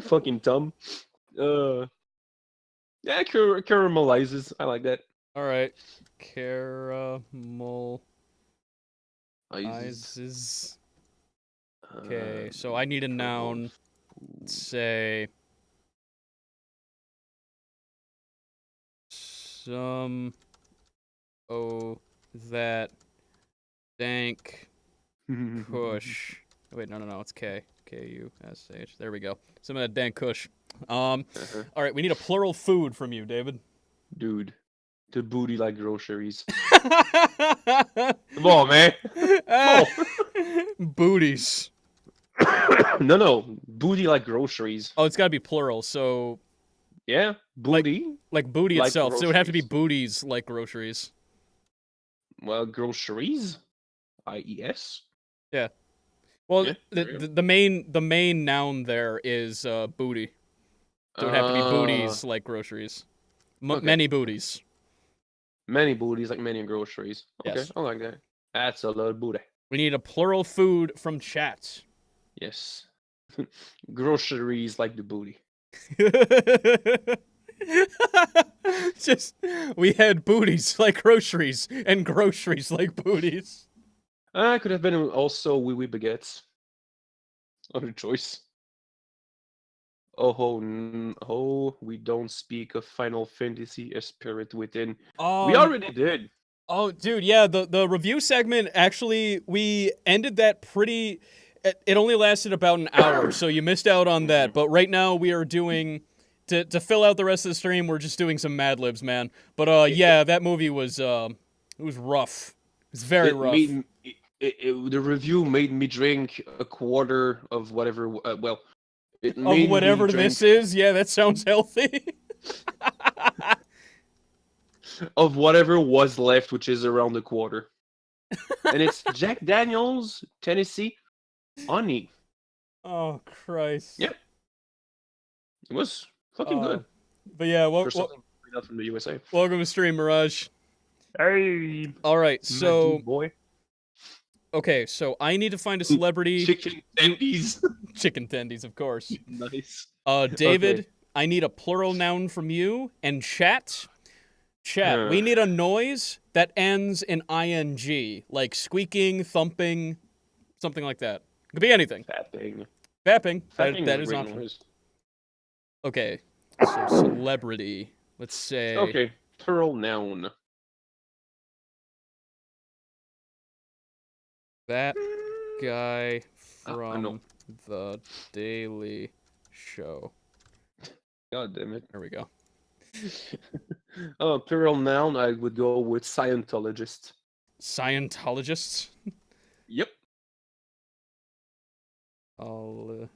Fucking dumb. Yeah, caramelizes. I like that. Alright. Caramelizes. Okay, so I need a noun. Say... some... oh, that... dank... Kush. Wait, no, it's K. K-U-S-H. There we go. Some of that dank Kush. Alright, we need a plural food from you, David. Dude. The booty like groceries. Come on, man. Come on. Booties. No. Booty like groceries. Oh, it's gotta be plural, so... yeah, booty. Like booty like itself, so it would have to be groceries. booties like groceries. Well, groceries? I-E-S? Yeah. Well, Yeah, the main noun there is booty. So it would have to be booties like groceries. Okay. Many booties. Many booties like many groceries. Okay, Yes. I like that. That's a lot of booty. We need a plural food from chat. Yes. Groceries like the booty. Just, we had booties like groceries, and groceries like booties. Could have been also wee wee baguettes. Other choice. Oh, we don't speak of Final Fantasy, a spirit within. We already did. Oh, dude, yeah, the review segment, actually, we ended that pretty... It only lasted about an hour, so you missed out on that. But right now, we are doing... To fill out the rest of the stream, we're just doing some Mad Libs, man. But, yeah, that movie was... it was rough. It was very rough. The review made me drink a quarter of whatever... well... It of made whatever me drink... this is? Yeah, that sounds healthy. of whatever was left, which is around a quarter. And it's Jack Daniels, Tennessee, honey. Oh, Christ. Yep. It was fucking good. But yeah, For something from the USA. welcome to stream, Mirage. Hey. All right, so boy. Okay, so I need to find a celebrity. Chicken tendies. Chicken tendies, of course. Nice. David, Okay. I need a plural noun from you. And chat, we need a noise that ends in ing, like squeaking, thumping, something like that. It could be anything. Fapping. Fapping, Fapping that is is a an great option. noise. Okay, so celebrity. Let's say. Okay. Plural noun. That guy I know. from The Daily Show. God damn it. There we go. Plural noun, I would go with Scientologist. Scientologists? Yep. All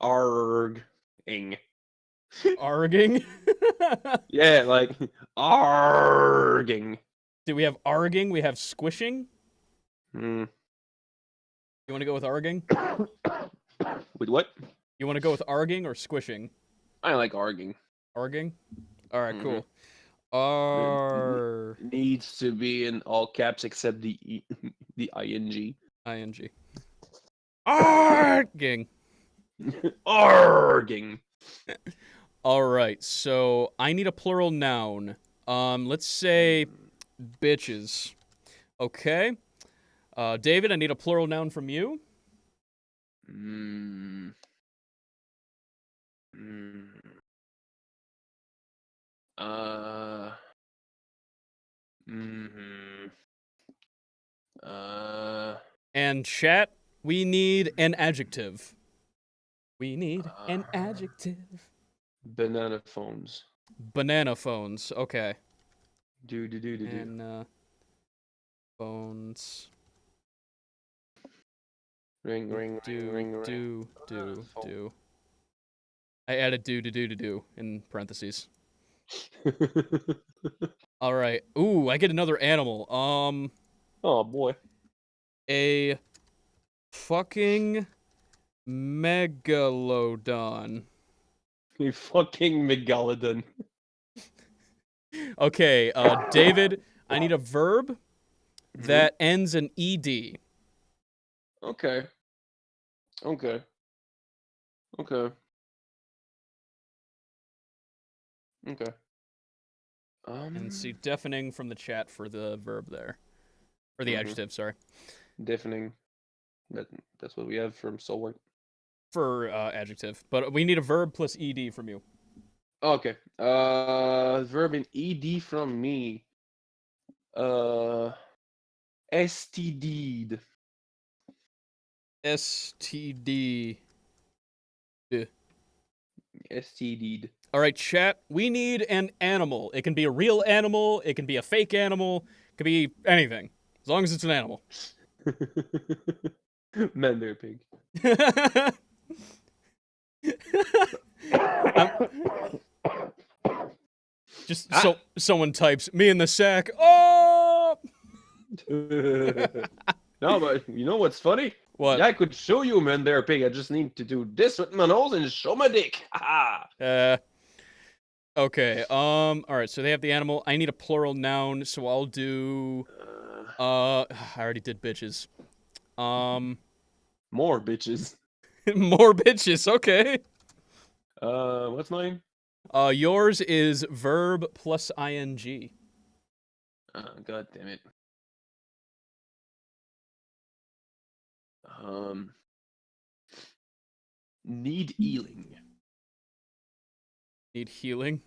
Arging. arguing? Yeah, like arging. Do we have arguing? We have squishing? Hmm. You want to go with arguing? With what? You want to go with arguing or squishing? I like arging. Arguing? Alright, Mhm. cool. Needs to be in all caps except the the ing. ing. Arguing. Arging. Alright, so I need a plural noun. Let's say bitches. Okay. David, I need a plural noun from you. Mm. Mm. Mhm. And chat, we need an adjective. We need an adjective. Banana phones. Banana phones. Okay. Do. And phones. Ring. Do. Phone. I added do in parentheses. All right. Ooh, I get another animal. Oh boy. A fucking megalodon. You fucking megalodon. Okay, David, I need a verb that ends in ed. Okay. And see deafening from the chat for the verb there. For the adjective, sorry. Deafening. That's what we have from Soulwork. For adjective. But we need a verb plus ed from you. Okay. Verb in ed from me. STD'd. STD. STD'd. All right, chat. We need an animal. It can be a real animal. It can be a fake animal. It can be anything. As long as it's an animal. Man, they're pig. Just so someone types me in the sack. Oh! No, but you know what's funny? What? Yeah, I could show you, man, they're pig. I just need to do this with my nose and show my dick. Okay. All right. So they have the animal. I need a plural noun, so I'll do. I already did bitches. More bitches. More bitches. Okay. What's mine? Yours is verb plus ing. God damn it. Need healing. Need healing.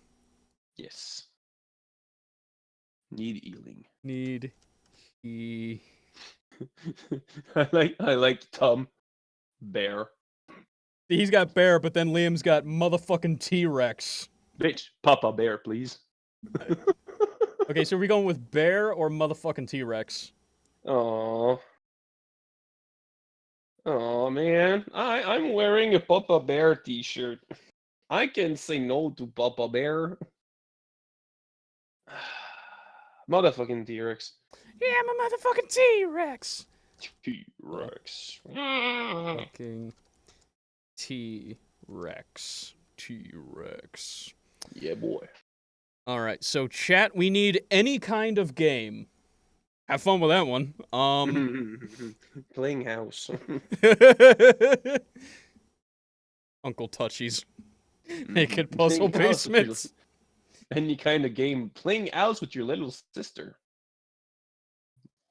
Yes. Need healing. Need I like Tom Bear. He's got bear, but then Liam's got motherfucking T-Rex. Bitch, Papa Bear, please. Okay, so are we going with bear or motherfucking T-Rex? Oh man, I'm wearing a Papa Bear t-shirt. I can say no to Papa Bear. Motherfucking T-Rex. Yeah, I'm a motherfucking T-Rex. T-Rex. Fucking T-Rex. T-Rex. Yeah, boy. All right, so chat, we need any kind of game. Have fun with that one. Playing house. Uncle Touchy's naked puzzle Playing house with your- basements. Any kind of game. Playing house with your little sister.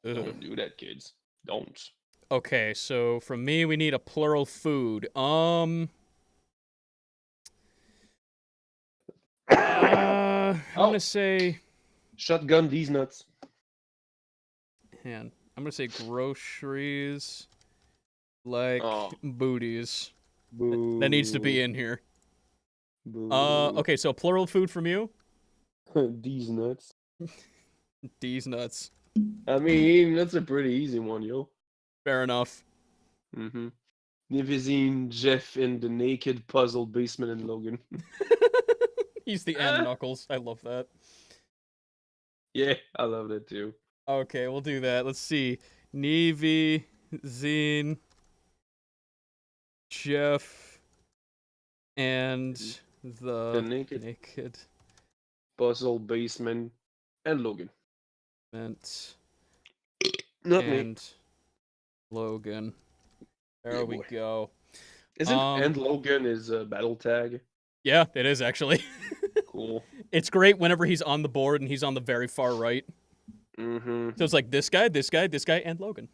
Ugh. Don't do that, kids. Don't. Okay, so from me, we need a plural food. I'm gonna say. Shotgun these nuts. Man, I'm gonna say groceries, like Oh. booties. Boo. That needs to be in here. Boo. Okay, so plural food from you. These nuts. These nuts. I mean, that's a pretty easy one, yo. Fair enough. Mm-hmm. Nivizine, Jeff in the naked puzzle basement in Logan. He's the N Knuckles. I love that. Yeah, I love that too. Okay, we'll do that. Let's see. Nevi, Zine, Jeff, and the naked puzzle basement and Logan. Vent Not and Logan. There we boy. go. Isn't and Logan is a battle tag? Yeah, it is actually. Cool. It's great whenever he's on the board and he's on the very far right. Mm-hmm. So it's like this guy, this guy, this guy, and Logan.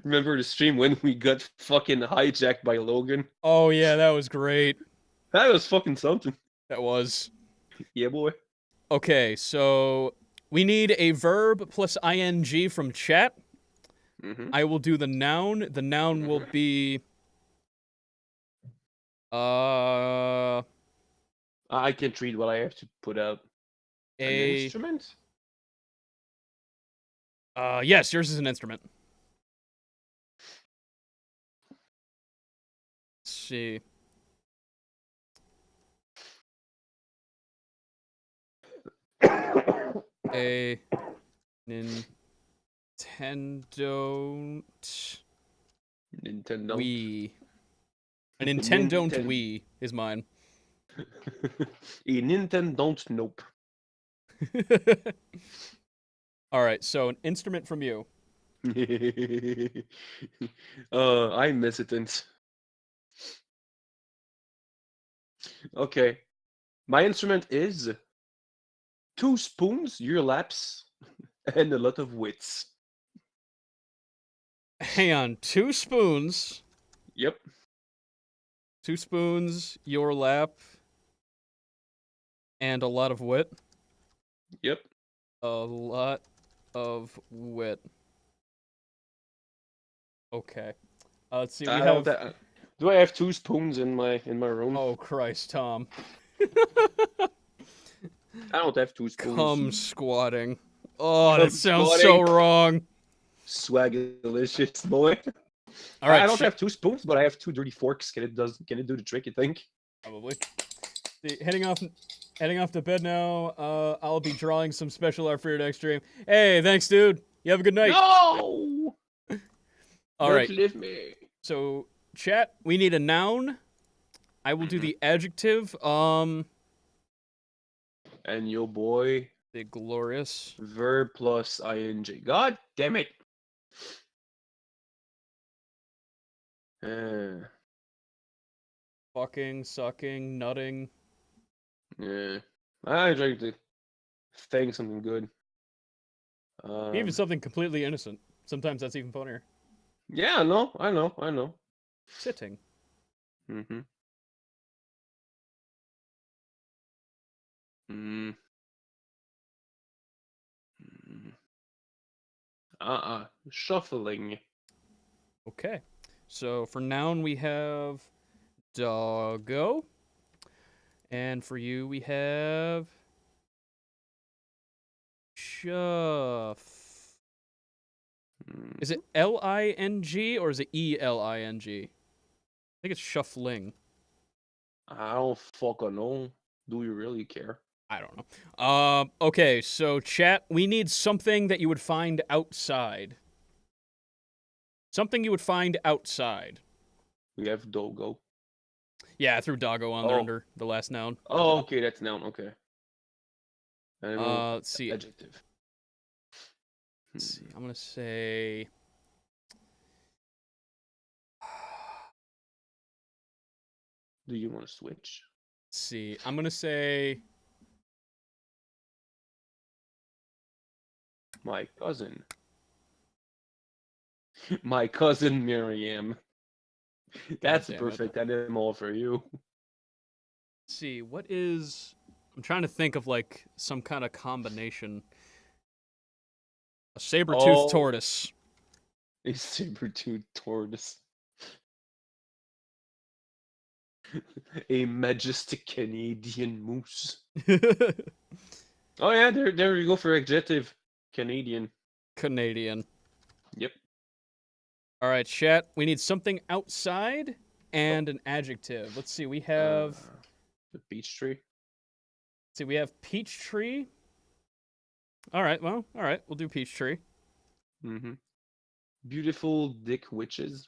Remember the stream when we got fucking hijacked by Logan? Oh yeah, that was great. That was fucking something. That was. Yeah, boy. Okay, so we need a verb plus ing from chat. Mm-hmm. I will do the noun. The noun will be I can't read what I have to put out. An instrument? Yes, yours is an instrument. Let's see. A Nintendo Wii. A Nintendo Wii is mine. A Nintendo Nope. All right, so an instrument from you. I'm hesitant. Okay. My instrument is 2 spoons, your laps, and a lot of wits. Hang on, 2 spoons. Yep. 2 spoons, your lap, and a lot of wit. Yep. A lot of wit. Okay. Let's see. We have. Do I have 2 spoons in my room? Oh Christ, Tom. I don't have 2 spoons. Come squatting. Oh, Come that sounds so squatting. wrong. Swagalicious, boy. All right. I don't have 2 spoons, but I have 2 dirty forks. Can it do the trick? You think? Probably. See, heading off to bed now. I'll be drawing some special art for your next stream. Hey, thanks, dude. You have a good night. No. All right. Don't leave me. So, chat, we need a noun. I will do the adjective. And your boy. The glorious. Verb plus ing. God damn it. Fucking, sucking, nutting. Yeah. I tried to think something good. Even something completely innocent. Sometimes that's even funnier. Yeah, I know. Sitting. Mm-hmm. Shuffling. Okay. So for noun we have doggo. And for you we have shuff. Is it L-I-N-G or is it E-L-I-N-G? I think it's shuffling. I don't fucking know. Do you really care? I don't know. Okay, so chat, we need something that you would find outside. Something you would find outside. We have doggo. Yeah, I threw doggo on there under the last noun. Oh, okay, that's noun. Okay. Let's see. Adjective. Let's see. I'm gonna say. Do you want to switch? Let's see. I'm gonna say. My cousin. My cousin Miriam. That's a damn it. perfect animal for you. Let's see. What is? I'm trying to think of like some kind of combination. A saber-toothed tortoise. A saber-toothed tortoise. A majestic Canadian moose. Oh yeah, there you go for adjective. Canadian. Canadian. Yep. All right, chat. We need something outside and an adjective. Let's see. We have. The beech tree. Let's see. We have peach tree. All right. Well. All right. We'll do peach tree. Mm-hmm. Beautiful dick witches.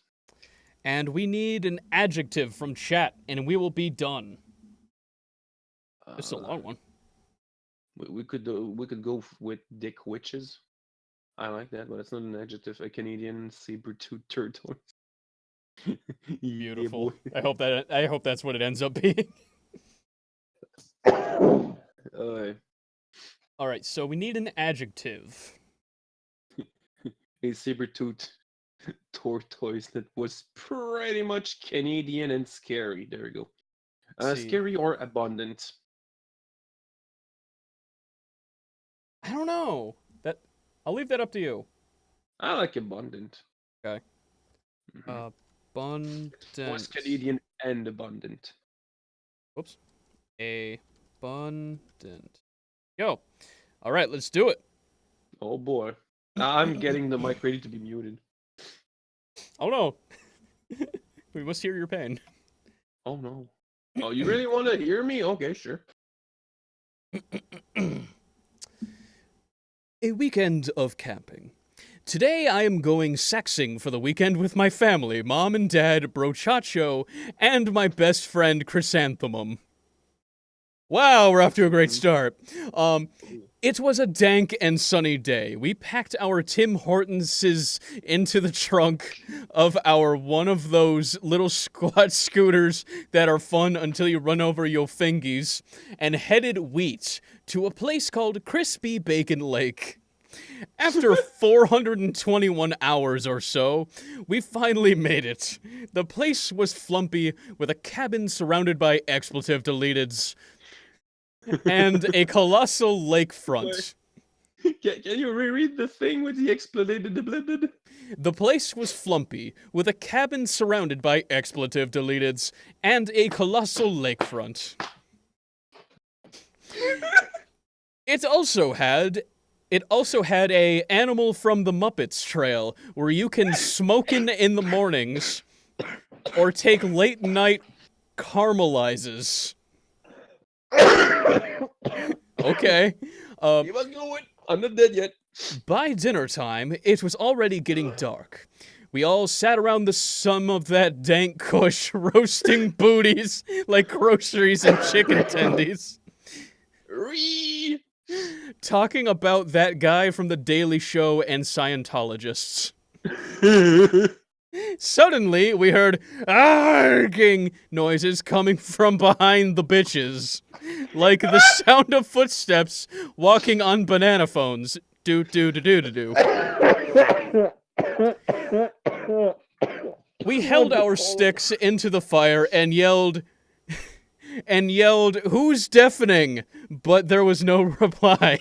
And we need an adjective from chat, and we will be done. It's a long one. We could go with dick witches. I like that, but it's not an adjective. A Canadian saber-toothed turtle. Beautiful. I hope that's what it ends up being. All right, so we need an adjective. A saber-toothed tortoise that was pretty much Canadian and scary. There you go. Scary or abundant. I don't know. I'll leave that up to you. I like abundant. Okay. Mm-hmm. Abundant. Was Canadian and abundant. Whoops. Abundant. Yo. All right, let's do it. Oh boy. I'm getting the mic ready to be muted. Oh no. We must hear your pain. Oh no. Oh, you really want to hear me? Okay, sure. A weekend of camping. Today I am going sexing for the weekend with my family, mom and dad, brochacho, and my best friend Chrysanthemum. Wow, we're off to a great start. It was a dank and sunny day. We packed our Tim Hortonses into the trunk of our one of those little squat scooters that are fun until you run over your fingies, and headed wheat to a place called Crispy Bacon Lake. After 421 hours or so, we finally made it. The place was flumpy, with a cabin surrounded by expletive deleteds, and a colossal lakefront. Can you reread the thing with the expletive? The place was flumpy, with a cabin surrounded by expletive deleteds, and a colossal lakefront. It also had a Animal from the Muppets trail, where you can smoke in the mornings, or take late night caramelizes. Okay. Keep on going. I'm not dead yet. By dinner time, it was already getting dark. We all sat around some of that dank kush, roasting booties like groceries and chicken tendies. Talking about that guy from The Daily Show and Scientologists. Suddenly, we heard arging noises coming from behind the bitches, like the sound of footsteps walking on banana phones. Do-do-do-do-do-do. We held our sticks into the fire and yelled, "Who's deafening?" But there was no reply.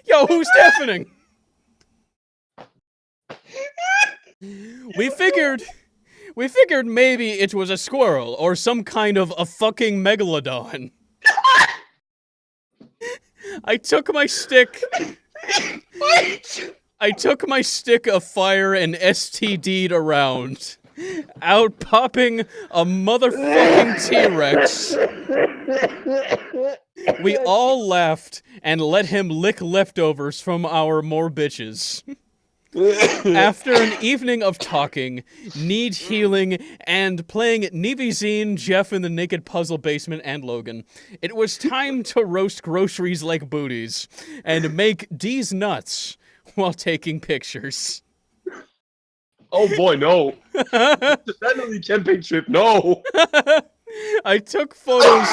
Yo, who's deafening? We figured maybe it was a squirrel or some kind of a fucking megalodon. I took my stick of fire and STD'd around, out popping a motherfucking T-Rex. We all laughed and let him lick leftovers from our more bitches. After an evening of talking, need healing, and playing Nevezine, Jeff in the Naked Puzzle Basement, and Logan, it was time to roast groceries like booties and make D's nuts while taking pictures. Oh boy, no. Family camping trip, no. I took photos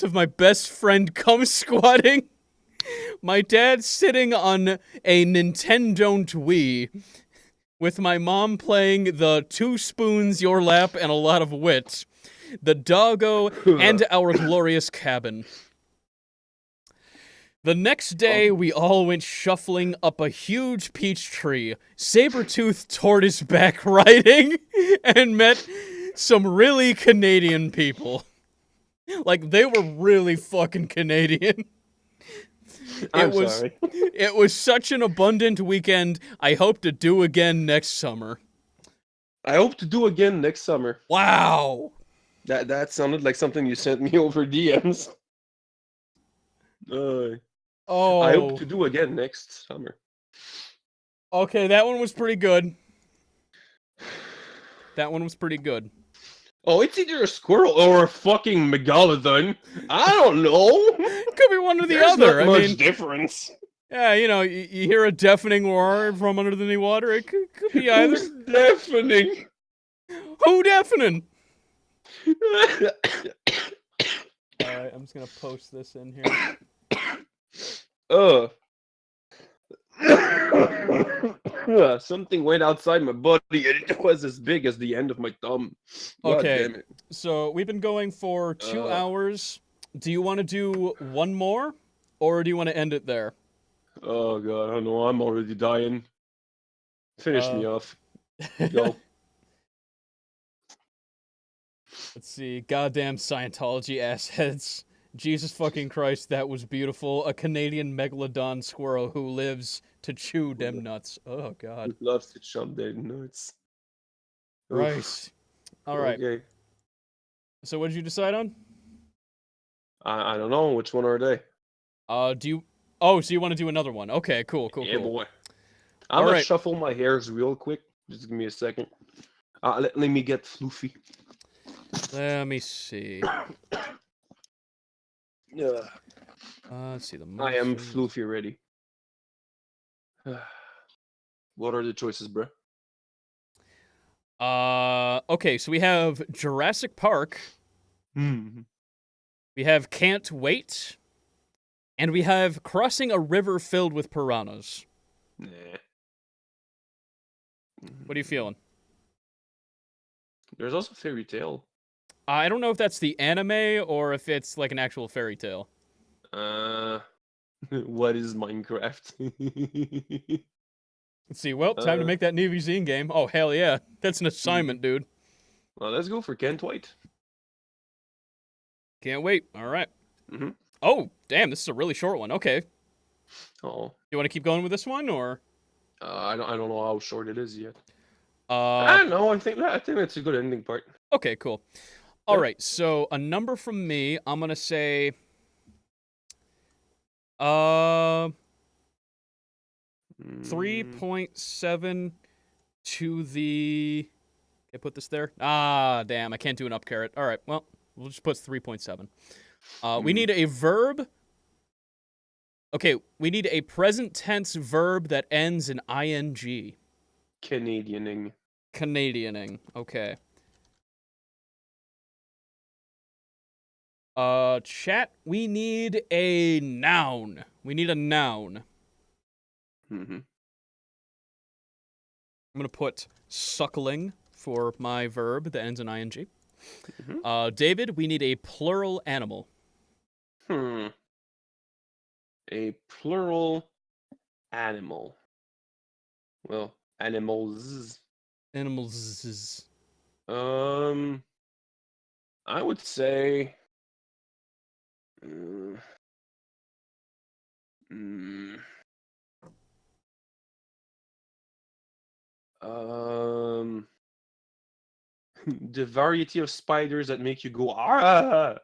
of my best friend cum squatting, my dad sitting on a Nintendo Wii, with my mom playing the 2 spoons, your lap, and a lot of wit, the doggo, and our glorious cabin. The next day, we all went shuffling up a huge peach tree, saber-toothed tortoise-back riding, and met some really Canadian people. Like, they were really fucking Canadian. Sorry. It was such an abundant weekend. I hope to do again next summer. I hope to do again next summer. Wow. That sounded like something you sent me over DMs. Oh. I hope to do again next summer. Okay, that one was pretty good. That one was pretty good. Oh, it's either a squirrel or a fucking megalodon. I don't know. Could be one or the There's other. not I much mean, difference. yeah, you know, you hear a deafening roar from under the water. It could be either. Who's deafening? Who deafening? Alright, I'm just gonna post this in here. Something went outside my body and it was as big as the end of my thumb. God Okay, damn it. so we've been going for 2 hours. Do you want to do one more, or do you want to end it there? Oh god, I don't know, I'm already dying. Finish me off. Go. Let's see. Goddamn Scientology assheads. Jesus fucking Christ, that was beautiful. A Canadian megalodon squirrel who lives to chew them nuts. Oh, God. Loves to chomp their nuts. Oof. Right. All right. Okay. So what did you decide on? I don't know, which one are they? Do you... Oh, so you want to do another one. Okay, cool. Yeah, boy. I'm gonna shuffle my hairs real quick. Just give me a second. Let me get floofy. Let me see. Yeah. Let's see the I am motions. floofy already. What are the choices, bro? Okay, so we have Jurassic Park. We have Can't Wait. And we have Crossing a River Filled with Piranhas. Nah. What are you feeling? There's also Fairy Tale. I don't know if that's the anime or if it's like an actual fairy tale. What is Minecraft? Let's see. Well, time to make that Nevezine game. Oh, hell yeah. That's an assignment, dude. Well, let's go for Can't Wait. Can't wait. All right. Mm-hmm. Oh, damn. This is a really short one. Okay. Oh. You want to keep going with this one, or? I don't know how short it is yet. I don't know. I think that's a good ending part. Okay, cool. All right. So a number from me. I'm gonna say. 3.7 to the. Can I put this there? Ah, damn. I can't do an up caret. All right. Well, we'll just put 3.7. We need a verb. Okay, we need a present tense verb that ends in ing. Canadianing. Canadianing. Okay. Chat, we need a noun. We need a noun. Mm-hmm. I'm gonna put suckling for my verb that ends in ing. Mm-hmm. David, we need a plural animal. A plural animal. Well, animals. Animals. I would say. The variety of spiders that make you go ah.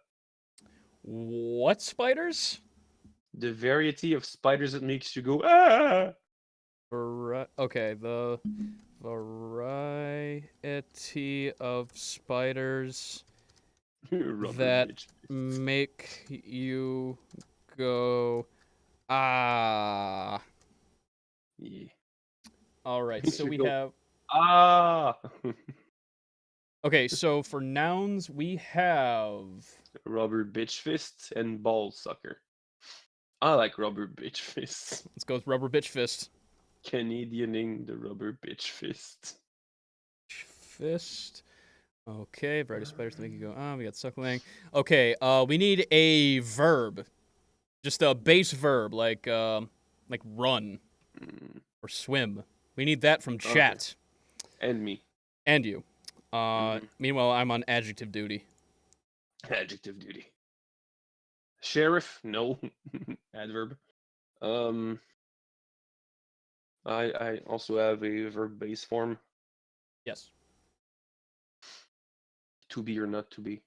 What spiders? The variety of spiders that makes you go ah. Okay, the variety of spiders Rubber that bitch. make you go ah. Yeah. All right, Makes so you we go, have ah! okay. So for nouns, we have Rubber bitch fist and ball sucker. I like rubber bitch fists. let's go with rubber bitch fist. Canadianing the rubber bitch fist. Fist. Okay, variety of spiders to make you go ah. We got suckling. Okay, we need a verb, just a base verb like run Mm, or swim. We need that from okay. chat And me. and you. Mhm. Meanwhile, I'm on adjective duty. Adjective duty. Sheriff? No. Adverb. Um, I also have a verb base form. Yes. To be or not to be.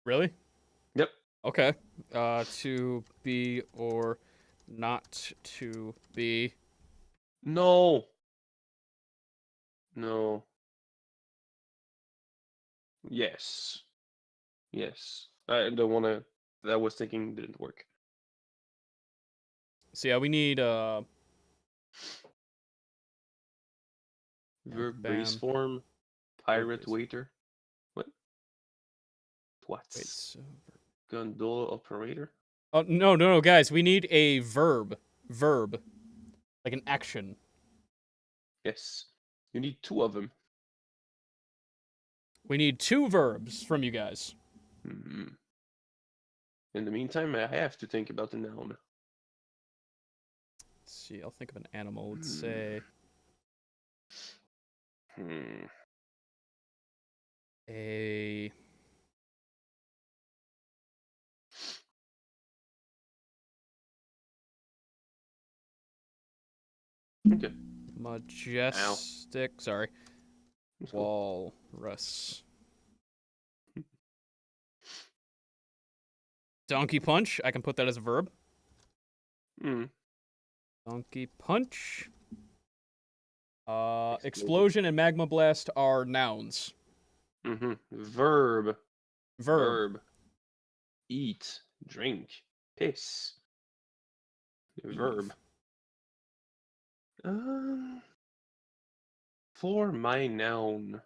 Really? Yep. Okay. To be or not to be. No. No. Yes. Yes. The one that I was thinking didn't work. So yeah, we need Verb base bam. form. Pirate base. waiter. What? Wait. Twats. So... Gondola operator. Oh no, guys, we need a verb. Verb, like an action. Yes. You need two of them. We need 2 verbs from you guys. Hmm. In the meantime, I have to think about the noun. Let's see. I'll think of an animal. Let's Hmm. say Hmm. a Okay. majestic. Sorry. Let's go. Walrus. Donkey punch. I can put that as a verb. Hmm. Donkey punch. Explosion. Explosion and magma blast are nouns. Mm-hmm. Verb. Verb. Eat. Drink. Piss. Verb. For my noun.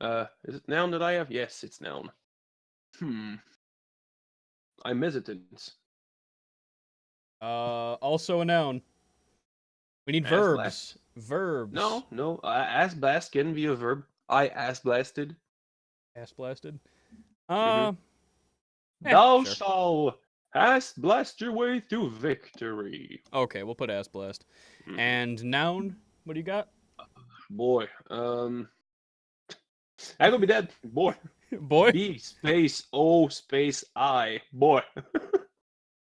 Is it noun that I have? Yes, it's noun. I'm hesitant. Also a noun. We need Ass verbs. blast. Verbs. No. Ass blast can be a verb. I ass blasted. Ass blasted. Thou Sure. shall ass blast your way to victory. Okay, we'll put ass blast. And noun. What do you got? Boy, I gonna be dead. Boy. Boy. B space O space I. Boy.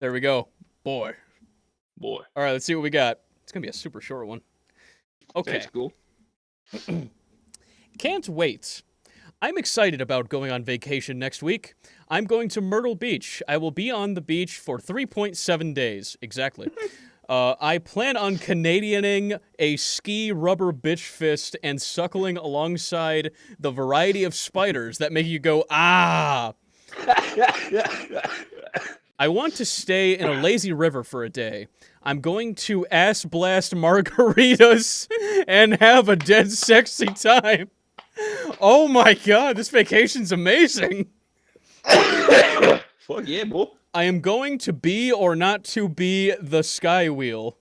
There we go. Boy. Boy. All right, let's see what we got. It's gonna be a super short one. Okay. That's cool. Can't wait. I'm excited about going on vacation next week. I'm going to Myrtle Beach. I will be on the beach for 3.7 days. Exactly. I plan on Canadianing a ski rubber bitch fist and suckling alongside the variety of spiders that make you go, ah. I want to stay in a lazy river for a day. I'm going to ass blast margaritas and have a dead sexy time. Oh my god, this vacation's amazing. Fuck yeah, boy. I am going to be or not to be the sky wheel.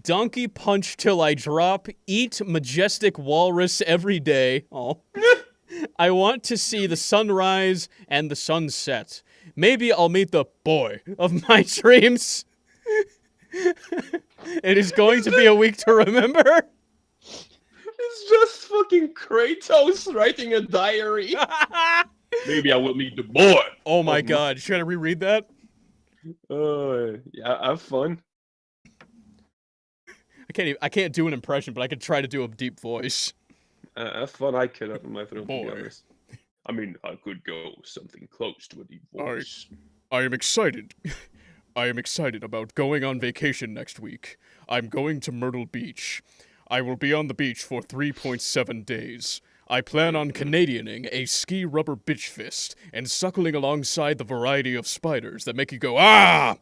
Donkey punch till I drop. Eat majestic walrus every day. Oh. I want to see the sunrise and the sunset. Maybe I'll meet the boy of my dreams. It is going to be a week to remember. It's just fucking Kratos writing a diary. Maybe I will meet the boy. Oh my god, should I reread that? Yeah, have fun. I can't do an impression, but I could try to do a deep voice. Have fun. I cannot in my throat, to Boy. be honest. I mean, I could go something close to a deep voice. I am excited. I am excited about going on vacation next week. I'm going to Myrtle Beach. I will be on the beach for 3.7 days. I plan on Canadianing a ski rubber bitch fist and suckling alongside the variety of spiders that make you go, ah!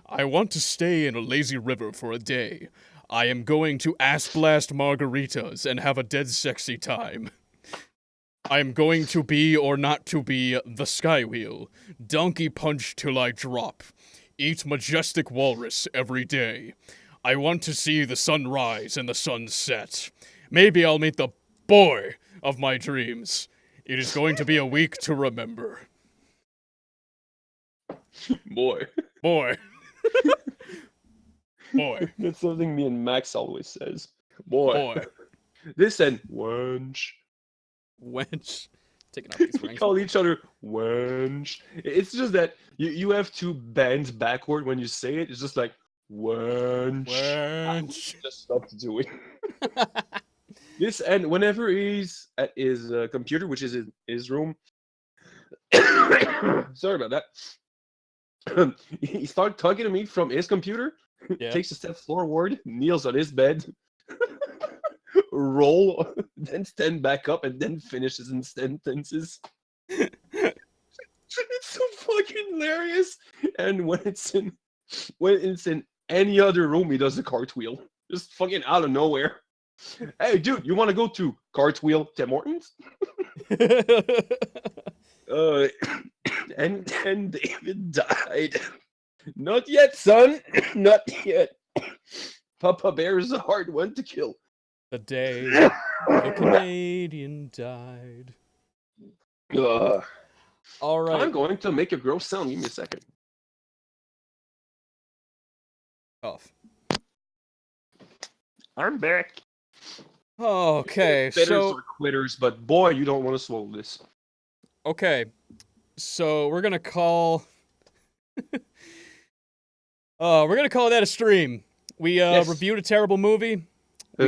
I want to stay in a lazy river for a day. I am going to ass blast margaritas and have a dead sexy time. I am going to be or not to be the sky wheel. Donkey punch till I drop. Eat majestic walrus every day. I want to see the sun rise and the sun set. Maybe I'll meet the boy of my dreams. It is going to be a week to remember. Boy. Boy. Boy. That's something me and Max always says. Boy. Boy. This and wench. Wench. Taking off these We rings. call each other wench. It's just that you have to bend backward when you say it. It's just like wench. Wench. Just stop doing. This and whenever he's at his computer, which is in his room. Sorry about that. He started talking to me from his computer. Yeah. Takes a step forward, kneels on his bed, roll, then stand back up, and then finishes in sentences. It's so fucking hilarious. And when it's in any other room, he does a cartwheel, just fucking out of nowhere. Hey, dude, you want to go to cartwheel Tim Hortons? And then David died. Not yet, son. Not yet. Papa Bear is a hard one to kill. The day the Canadian died. Ugh. All right. I'm going to make a gross sound. Give me a second. Off. I'm back. Okay, Bitters so or quitters, but boy, you don't want to swallow this. okay, so we're gonna call. We're gonna call that a stream. We Yes. reviewed a terrible movie. We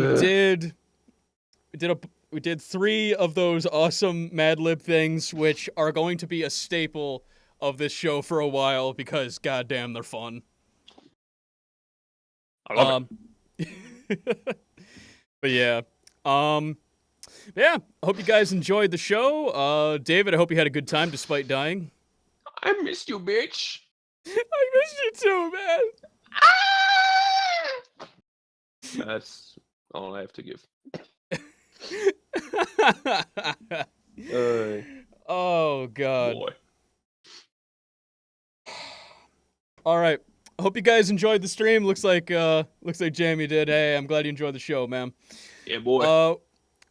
did 3 of those awesome Mad Lib things, which are going to be a staple of this show for a while because goddamn they're fun. I love it. But yeah. Yeah, I hope you guys enjoyed the show. David, I hope you had a good time despite dying. I missed you, bitch. I missed you too, man. That's all I have to give. Oh god. Boy. All right. I hope you guys enjoyed the stream. Looks like Jamie did. Hey, I'm glad you enjoyed the show, man. Yeah, boy.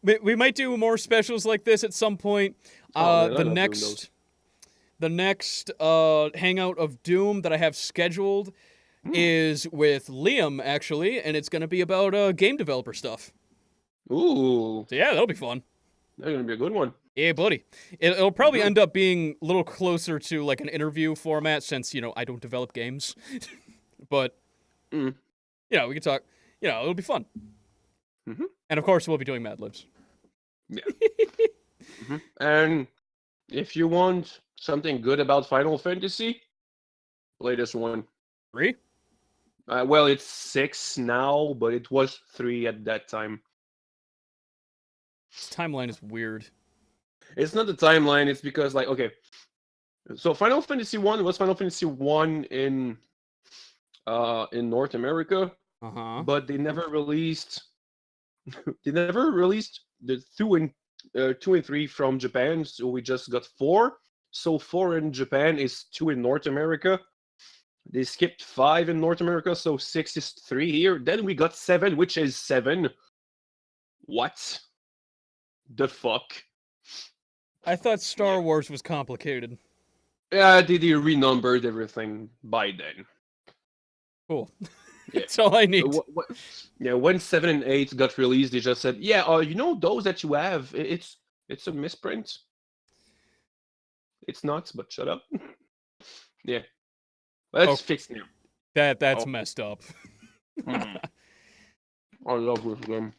We might do more specials like this at some point. Oh, man, I The love doing next those. the next hangout of Doom that I have scheduled is with Liam actually, and it's going to be about game developer stuff. Ooh, So yeah, that'll be fun. that's gonna be a good one. Yeah, buddy. It'll probably end up being a little closer to like an interview format since, I don't develop games. But, Mm. we can talk. It'll be fun. Mhm. And of course, we'll be doing Mad Libs. And if you want something good about Final Fantasy, play this one. 3? Well, it's 6 now, but it was 3 at that time. This timeline is weird. It's not the timeline. It's because, like, okay, so Final Fantasy 1 was Final Fantasy 1 in North America, Uh-huh. but they never released the 2 and 3 from Japan. So we just got 4. So 4 in Japan is 2 in North America. They skipped 5 in North America, so 6 is 3 here. Then we got 7, which is 7. What the fuck? I thought Star Wars was complicated. Yeah, they renumbered everything by then. Cool. Yeah. That's all I need. Yeah, when 7 and 8 got released, they just said, "Yeah, those that you have, it's a misprint. It's not, but shut up." Yeah, but that's fixed now. That's Oh. messed up. I love this game.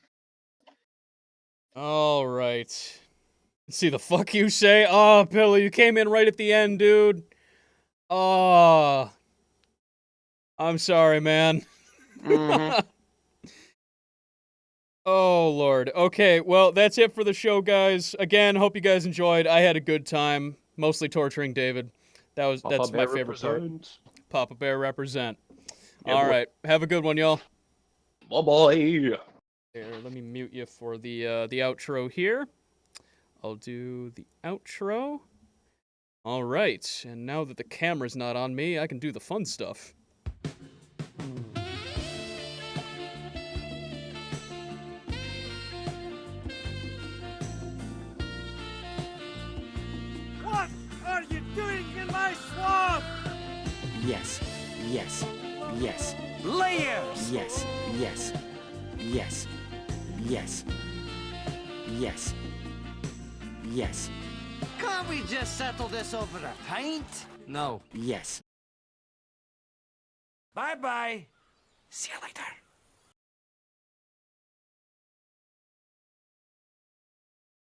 All right. Let's see the fuck you say. Oh, Billy, you came in right at the end, dude. Oh. I'm sorry, man. Mhm. Oh, Lord. Okay, well, that's it for the show, guys. Again, hope you guys enjoyed. I had a good time, mostly torturing David. That's Papa my Bear favorite part. represent. Papa Bear represent. Yeah, All boy. right, have a good one, y'all. Bye-bye. Here, let me mute you for the outro here. I'll do the outro. All right, and now that the camera's not on me, I can do the fun stuff. What are you doing in my swamp? Yes, yes, yes. Layers! Yes, yes, yes, yes, yes, yes. Can't we just settle this over a pint? No. Yes. Bye-bye. See you later.